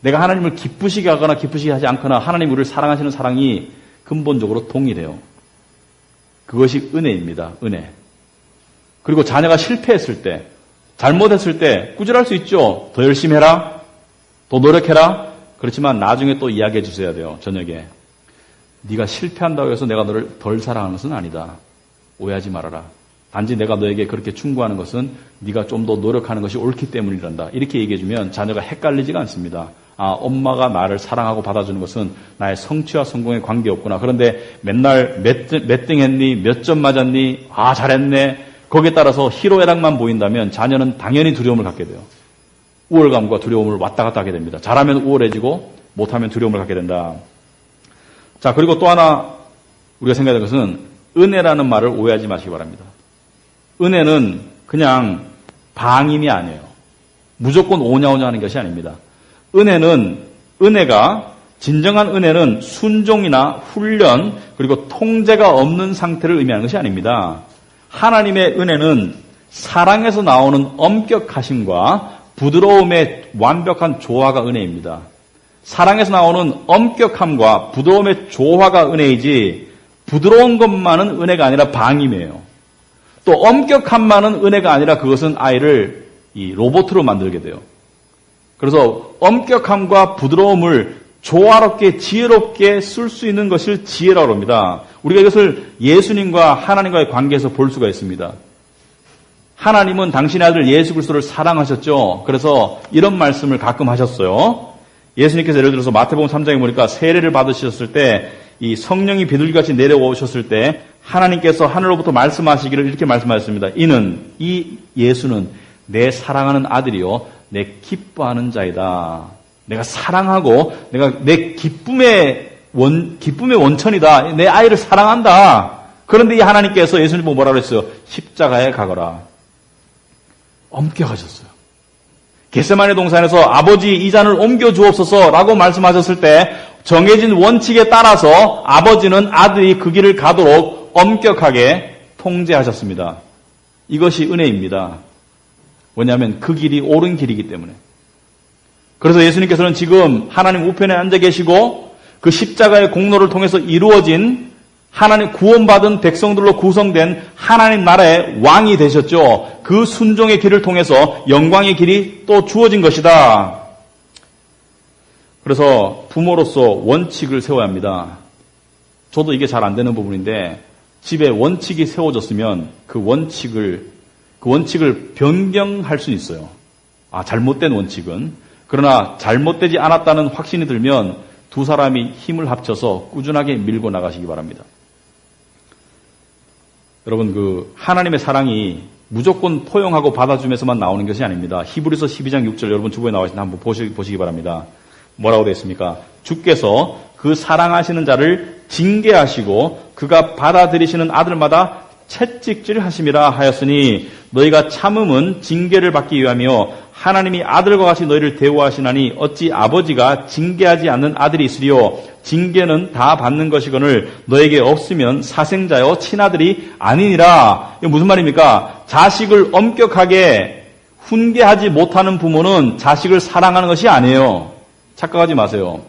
내가 하나님을 기쁘시게 하거나 기쁘시게 하지 않거나 하나님 우리를 사랑하시는 사랑이 근본적으로 동일해요. 그것이 은혜입니다. 은혜. 그리고 자녀가 실패했을 때, 잘못했을 때 꾸준할 수 있죠. 더 열심히 해라. 더 노력해라. 그렇지만 나중에 또 이야기해 주셔야 돼요. 저녁에. 네가 실패한다고 해서 내가 너를 덜 사랑하는 것은 아니다. 오해하지 말아라. 단지 내가 너에게 그렇게 충고하는 것은 네가 좀 더 노력하는 것이 옳기 때문이란다. 이렇게 얘기해 주면 자녀가 헷갈리지가 않습니다. 아, 엄마가 나를 사랑하고 받아주는 것은 나의 성취와 성공에 관계없구나. 그런데 맨날 몇 등 했니? 몇 점 맞았니? 아, 잘했네. 거기에 따라서 희로애락만 보인다면 자녀는 당연히 두려움을 갖게 돼요. 우월감과 두려움을 왔다 갔다 하게 됩니다. 잘하면 우월해지고 못하면 두려움을 갖게 된다. 자, 그리고 또 하나 우리가 생각해야 될 것은 은혜라는 말을 오해하지 마시기 바랍니다. 은혜는 그냥 방임이 아니에요. 무조건 오냐오냐 하는 것이 아닙니다. 은혜가 진정한 은혜는 순종이나 훈련 그리고 통제가 없는 상태를 의미하는 것이 아닙니다. 하나님의 은혜는 사랑에서 나오는 엄격하심과 부드러움의 완벽한 조화가 은혜입니다. 사랑에서 나오는 엄격함과 부드러움의 조화가 은혜이지 부드러운 것만은 은혜가 아니라 방임이에요. 또 엄격함만은 은혜가 아니라 그것은 아이를 이 로봇으로 만들게 돼요. 그래서 엄격함과 부드러움을 조화롭게 지혜롭게 쓸 수 있는 것을 지혜라고 합니다. 우리가 이것을 예수님과 하나님과의 관계에서 볼 수가 있습니다. 하나님은 당신의 아들 예수 그리스도를 사랑하셨죠. 그래서 이런 말씀을 가끔 하셨어요. 예수님께서 예를 들어서 마태복음 3장에 보니까 세례를 받으셨을 때 이 성령이 비둘기같이 내려오셨을 때 하나님께서 하늘로부터 말씀하시기를 이렇게 말씀하셨습니다. 이 예수는 내 사랑하는 아들이요 내 기뻐하는 자이다. 내가 사랑하고 내가 내 기쁨의 원천이다. 내 아이를 사랑한다. 그런데 이 하나님께서 예수님 보고 뭐라고 했어요? 십자가에 가거라. 엄격하셨어요. 겟세마네 동산에서 아버지 이 잔을 옮겨 주옵소서라고 말씀하셨을 때 정해진 원칙에 따라서 아버지는 아들이 그 길을 가도록 엄격하게 통제하셨습니다. 이것이 은혜입니다. 왜냐하면 그 길이 옳은 길이기 때문에. 그래서 예수님께서는 지금 하나님 우편에 앉아 계시고 그 십자가의 공로를 통해서 이루어진 하나님 구원받은 백성들로 구성된 하나님 나라의 왕이 되셨죠. 그 순종의 길을 통해서 영광의 길이 또 주어진 것이다. 그래서 부모로서 원칙을 세워야 합니다. 저도 이게 잘 안 되는 부분인데 집에 원칙이 세워졌으면 그 원칙을 변경할 수 있어요. 아, 잘못된 원칙은. 그러나 잘못되지 않았다는 확신이 들면 두 사람이 힘을 합쳐서 꾸준하게 밀고 나가시기 바랍니다. 여러분, 하나님의 사랑이 무조건 포용하고 받아주면서만 나오는 것이 아닙니다. 히브리서 12장 6절 여러분 주보에 나와 있는데 한번 보시기 바랍니다. 뭐라고 되어 있습니까? 주께서 그 사랑하시는 자를 징계하시고 그가 받아들이시는 아들마다 채찍질하심이라 하였으니 너희가 참음은 징계를 받기 위하며 하나님이 아들과 같이 너희를 대우하시나니 어찌 아버지가 징계하지 않는 아들이 있으리요 징계는 다 받는 것이거늘 너에게 없으면 사생자여 친아들이 아니니라. 이게 무슨 말입니까? 자식을 엄격하게 훈계하지 못하는 부모는 자식을 사랑하는 것이 아니에요. 착각하지 마세요.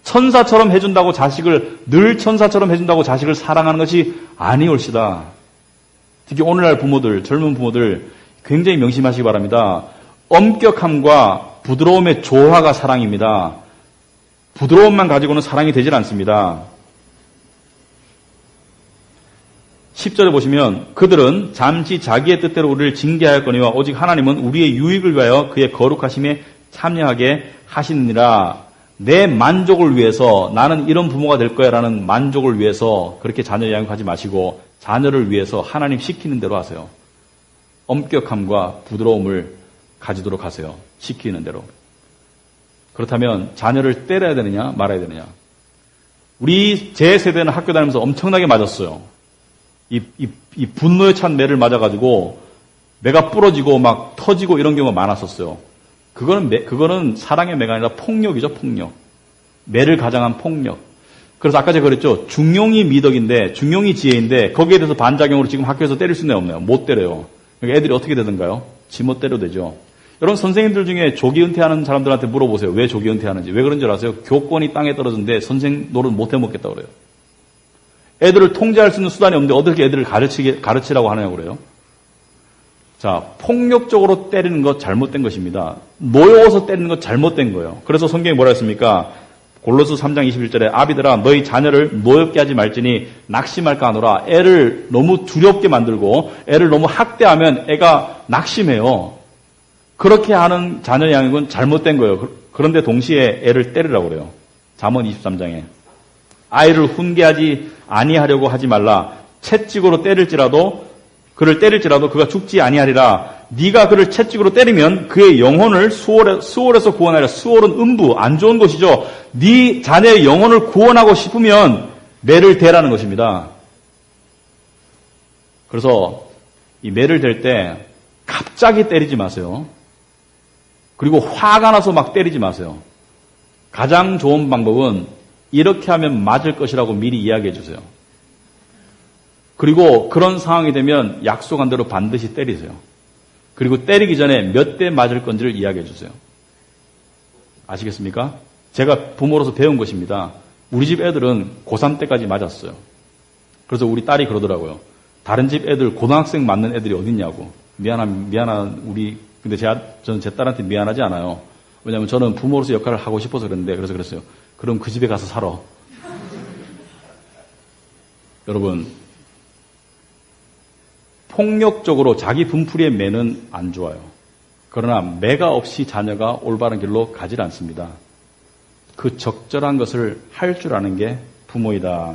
천사처럼 해준다고 자식을 늘 천사처럼 해준다고 자식을 사랑하는 것이 아니올시다. 특히 오늘날 부모들, 젊은 부모들 굉장히 명심하시기 바랍니다. 엄격함과 부드러움의 조화가 사랑입니다. 부드러움만 가지고는 사랑이 되질 않습니다. 10절에 보시면 그들은 잠시 자기의 뜻대로 우리를 징계하였거니와 오직 하나님은 우리의 유익을 위하여 그의 거룩하심에 참여하게 하시느니라. 내 만족을 위해서 나는 이런 부모가 될 거야 라는 만족을 위해서 그렇게 자녀 양육하지 마시고 자녀를 위해서 하나님 시키는 대로 하세요. 엄격함과 부드러움을 가지도록 하세요. 시키는 대로. 그렇다면 자녀를 때려야 되느냐 말아야 되느냐. 제 세대는 학교 다니면서 엄청나게 맞았어요. 이 분노에 찬 매를 맞아가지고 매가 부러지고 막 터지고 이런 경우가 많았었어요. 그거는 사랑의 매가 아니라 폭력이죠, 폭력. 매를 가장한 폭력. 그래서 아까 제가 그랬죠. 중용이 미덕인데, 중용이 지혜인데, 거기에 대해서 반작용으로 지금 학교에서 때릴 수는 없네요. 못 때려요. 그러니까 애들이 어떻게 되던가요? 지못 때려도 되죠. 여러분, 선생님들 중에 조기 은퇴하는 사람들한테 물어보세요. 왜 조기 은퇴하는지. 왜 그런 줄 아세요? 교권이 땅에 떨어졌는데 선생 노릇 못 해먹겠다고 그래요. 애들을 통제할 수 있는 수단이 없는데 어떻게 애들을 가르치라고 하냐고 그래요. 자, 폭력적으로 때리는 것 잘못된 것입니다. 노여워서 때리는 것 잘못된 거예요. 그래서 성경이 뭐라 했습니까? 골로새 3장 21절에 아비들아 너희 자녀를 노엽게 하지 말지니 낙심할까 하노라. 애를 너무 두렵게 만들고 애를 너무 학대하면 애가 낙심해요. 그렇게 하는 자녀 양육은 잘못된 거예요. 그런데 동시에 애를 때리라고 그래요. 잠언 23장에. 아이를 훈계하지 아니하려고 하지 말라. 채찍으로 그를 때릴지라도 그가 죽지 아니하리라. 네가 그를 채찍으로 때리면 그의 영혼을 수월에서 구원하리라. 수월은 음부, 안 좋은 것이죠. 네 자녀의 영혼을 구원하고 싶으면 매를 대라는 것입니다. 그래서 이 매를 댈 때 갑자기 때리지 마세요. 그리고 화가 나서 막 때리지 마세요. 가장 좋은 방법은 이렇게 하면 맞을 것이라고 미리 이야기해 주세요. 그리고 그런 상황이 되면 약속한 대로 반드시 때리세요. 그리고 때리기 전에 몇 대 맞을 건지를 이야기해 주세요. 아시겠습니까? 제가 부모로서 배운 것입니다. 우리 집 애들은 고3 때까지 맞았어요. 그래서 우리 딸이 그러더라고요. 다른 집 애들 고등학생 맞는 애들이 어딨냐고. 근데 저는 제 딸한테 미안하지 않아요. 왜냐하면 저는 부모로서 역할을 하고 싶어서 그래서 그랬어요. 그럼 그 집에 가서 살아. 여러분, 폭력적으로 자기 분풀이의 매는 안 좋아요. 그러나 매가 없이 자녀가 올바른 길로 가질 않습니다. 그 적절한 것을 할 줄 아는 게 부모이다.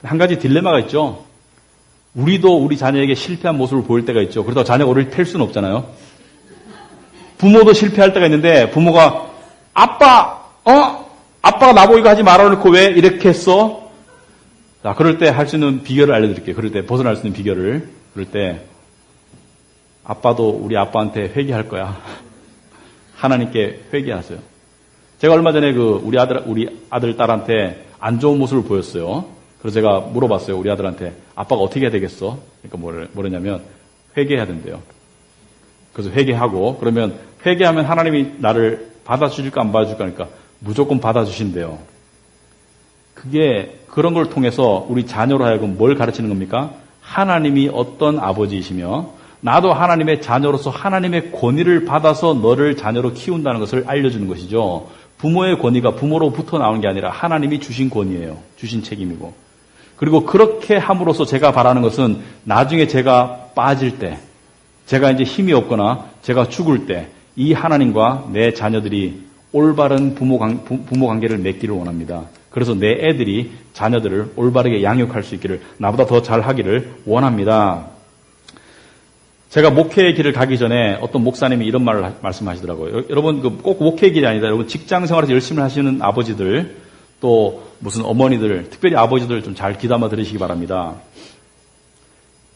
한 가지 딜레마가 있죠. 우리도 우리 자녀에게 실패한 모습을 보일 때가 있죠. 그러다가 자녀가 우리를 팰 수는 없잖아요. 부모도 실패할 때가 있는데 부모가 아빠가 나보고 이거 하지 말아놓고 왜 이렇게 했어? 자, 그럴 때 할 수 있는 비결을 알려드릴게요. 그럴 때 벗어날 수 있는 비결을. 그럴 때 아빠도 우리 아빠한테 회개할 거야. 하나님께 회개하세요. 제가 얼마 전에 우리 아들 딸한테 안 좋은 모습을 보였어요. 그래서 제가 물어봤어요. 우리 아들한테 아빠가 어떻게 해야 되겠어? 그러니까 뭐랬냐면 회개해야 된대요. 그래서 회개하고 그러면 회개하면 하나님이 나를 받아주실까 안 받아줄까 하니까 무조건 받아주신대요. 그런 걸 통해서 우리 자녀로 하여금 뭘 가르치는 겁니까? 하나님이 어떤 아버지이시며 나도 하나님의 자녀로서 하나님의 권위를 받아서 너를 자녀로 키운다는 것을 알려주는 것이죠. 부모의 권위가 부모로부터 나오는 게 아니라 하나님이 주신 권위예요. 주신 책임이고. 그리고 그렇게 함으로써 제가 바라는 것은 나중에 제가 빠질 때, 제가 이제 힘이 없거나 제가 죽을 때 이 하나님과 내 자녀들이 올바른 부모 관계를 맺기를 원합니다. 그래서 내 애들이 자녀들을 올바르게 양육할 수 있기를, 나보다 더 잘하기를 원합니다. 제가 목회의 길을 가기 전에 어떤 목사님이 이런 말을 말씀하시더라고요. 여러분 꼭 목회의 길이 아니다. 여러분 직장 생활에서 열심히 하시는 아버지들, 또 무슨 어머니들, 특별히 아버지들 좀 잘 귀담아 들으시기 바랍니다.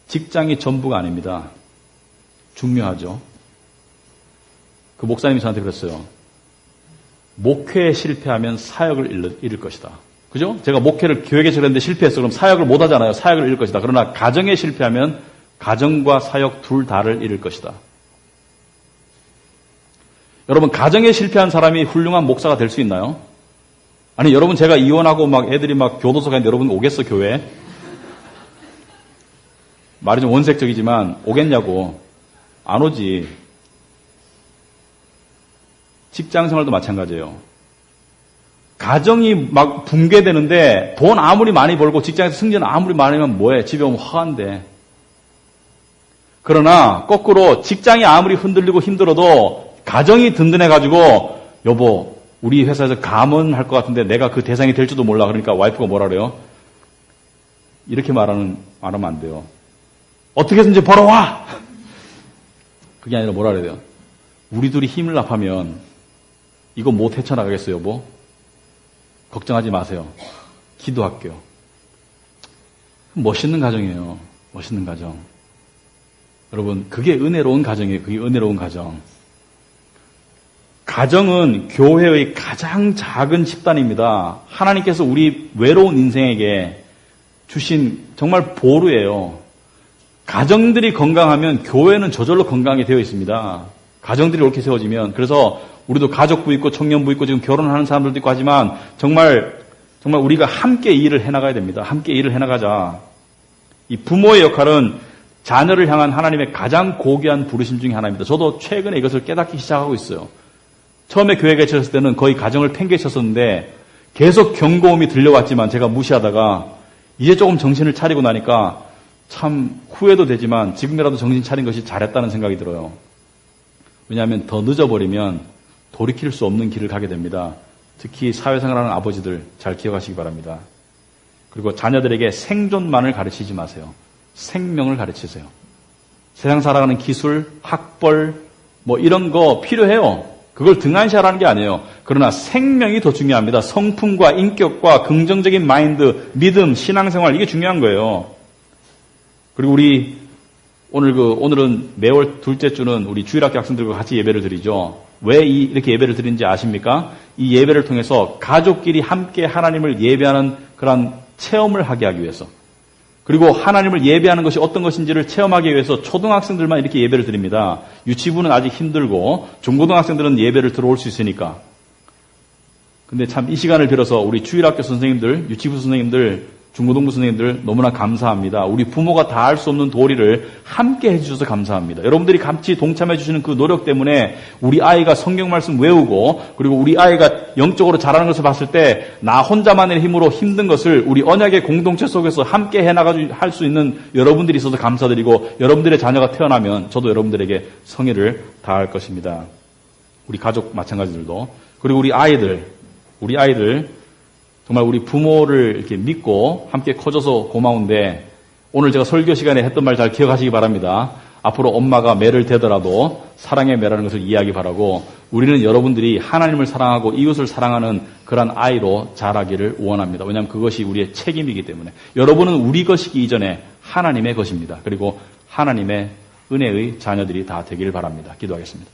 직장이 전부가 아닙니다. 중요하죠. 그 목사님이 저한테 그랬어요. 목회에 실패하면 사역을 잃을 것이다. 그죠? 제가 목회를 교회에서 그랬는데 실패했어. 그럼 사역을 못 하잖아요. 사역을 잃을 것이다. 그러나 가정에 실패하면 가정과 사역 둘 다를 잃을 것이다. 여러분, 가정에 실패한 사람이 훌륭한 목사가 될 수 있나요? 아니, 여러분, 제가 이혼하고 막 애들이 막 교도소 가는데 여러분 오겠어, 교회? 말이 좀 원색적이지만 오겠냐고. 안 오지. 직장 생활도 마찬가지예요. 가정이 막 붕괴되는데 돈 아무리 많이 벌고 직장에서 승진 아무리 많으면 뭐해? 집에 오면 화한데. 그러나 거꾸로 직장이 아무리 흔들리고 힘들어도 가정이 든든해가지고 여보, 우리 회사에서 감원할 것 같은데 내가 그 대상이 될지도 몰라. 그러니까 와이프가 뭐라 그래요? 이렇게 말하면 안 돼요. 어떻게든지 벌어와! 그게 아니라 뭐라 그래야 돼요? 우리 둘이 힘을 합하면 이거 못 헤쳐나가겠어요, 여보? 걱정하지 마세요. 기도할게요. 멋있는 가정이에요. 멋있는 가정. 여러분, 그게 은혜로운 가정이에요. 그게 은혜로운 가정. 가정은 교회의 가장 작은 집단입니다. 하나님께서 우리 외로운 인생에게 주신 정말 보루예요. 가정들이 건강하면 교회는 저절로 건강하게 되어 있습니다. 가정들이 이렇게 세워지면. 그래서 우리도 가족부 있고 청년부 있고 지금 결혼하는 사람들도 있고 하지만 정말 우리가 함께 일을 해나가야 됩니다. 함께 일을 해나가자. 이 부모의 역할은 자녀를 향한 하나님의 가장 고귀한 부르심 중에 하나입니다. 저도 최근에 이것을 깨닫기 시작하고 있어요. 처음에 교회에 계셨을 때는 거의 가정을 팽개쳤었는데 계속 경고음이 들려왔지만 제가 무시하다가 이제 조금 정신을 차리고 나니까 참 후회도 되지만 지금이라도 정신 차린 것이 잘했다는 생각이 들어요. 왜냐하면 더 늦어버리면 돌이킬 수 없는 길을 가게 됩니다. 특히 사회생활하는 아버지들 잘 기억하시기 바랍니다. 그리고 자녀들에게 생존만을 가르치지 마세요. 생명을 가르치세요. 세상 살아가는 기술, 학벌 뭐 이런 거 필요해요. 그걸 등한시하라는 게 아니에요. 그러나 생명이 더 중요합니다. 성품과 인격과 긍정적인 마인드, 믿음, 신앙생활 이게 중요한 거예요. 그리고 우리 오늘은 매월 둘째 주는 우리 주일학교 학생들과 같이 예배를 드리죠. 왜 이렇게 예배를 드리는지 아십니까? 이 예배를 통해서 가족끼리 함께 하나님을 예배하는 그런 체험을 하게 하기 위해서. 그리고 하나님을 예배하는 것이 어떤 것인지를 체험하기 위해서 초등학생들만 이렇게 예배를 드립니다. 유치부는 아직 힘들고 중고등학생들은 예배를 들어올 수 있으니까. 근데 참 이 시간을 빌어서 우리 주일학교 선생님들, 유치부 선생님들, 중고등부 선생님들 너무나 감사합니다. 우리 부모가 다 할 수 없는 도리를 함께 해주셔서 감사합니다. 여러분들이 같이 동참해 주시는 그 노력 때문에 우리 아이가 성경 말씀 외우고 그리고 우리 아이가 영적으로 자라는 것을 봤을 때 나 혼자만의 힘으로 힘든 것을 우리 언약의 공동체 속에서 함께 해나가지고 할 수 있는 여러분들이 있어서 감사드리고 여러분들의 자녀가 태어나면 저도 여러분들에게 성의를 다할 것입니다. 우리 가족 마찬가지들도. 그리고 우리 아이들 정말 우리 부모를 이렇게 믿고 함께 커져서 고마운데 오늘 제가 설교 시간에 했던 말 잘 기억하시기 바랍니다. 앞으로 엄마가 매를 대더라도 사랑의 매라는 것을 이해하기 바라고 우리는 여러분들이 하나님을 사랑하고 이웃을 사랑하는 그런 아이로 자라기를 원합니다. 왜냐하면 그것이 우리의 책임이기 때문에. 여러분은 우리 것이기 이전에 하나님의 것입니다. 그리고 하나님의 은혜의 자녀들이 다 되기를 바랍니다. 기도하겠습니다.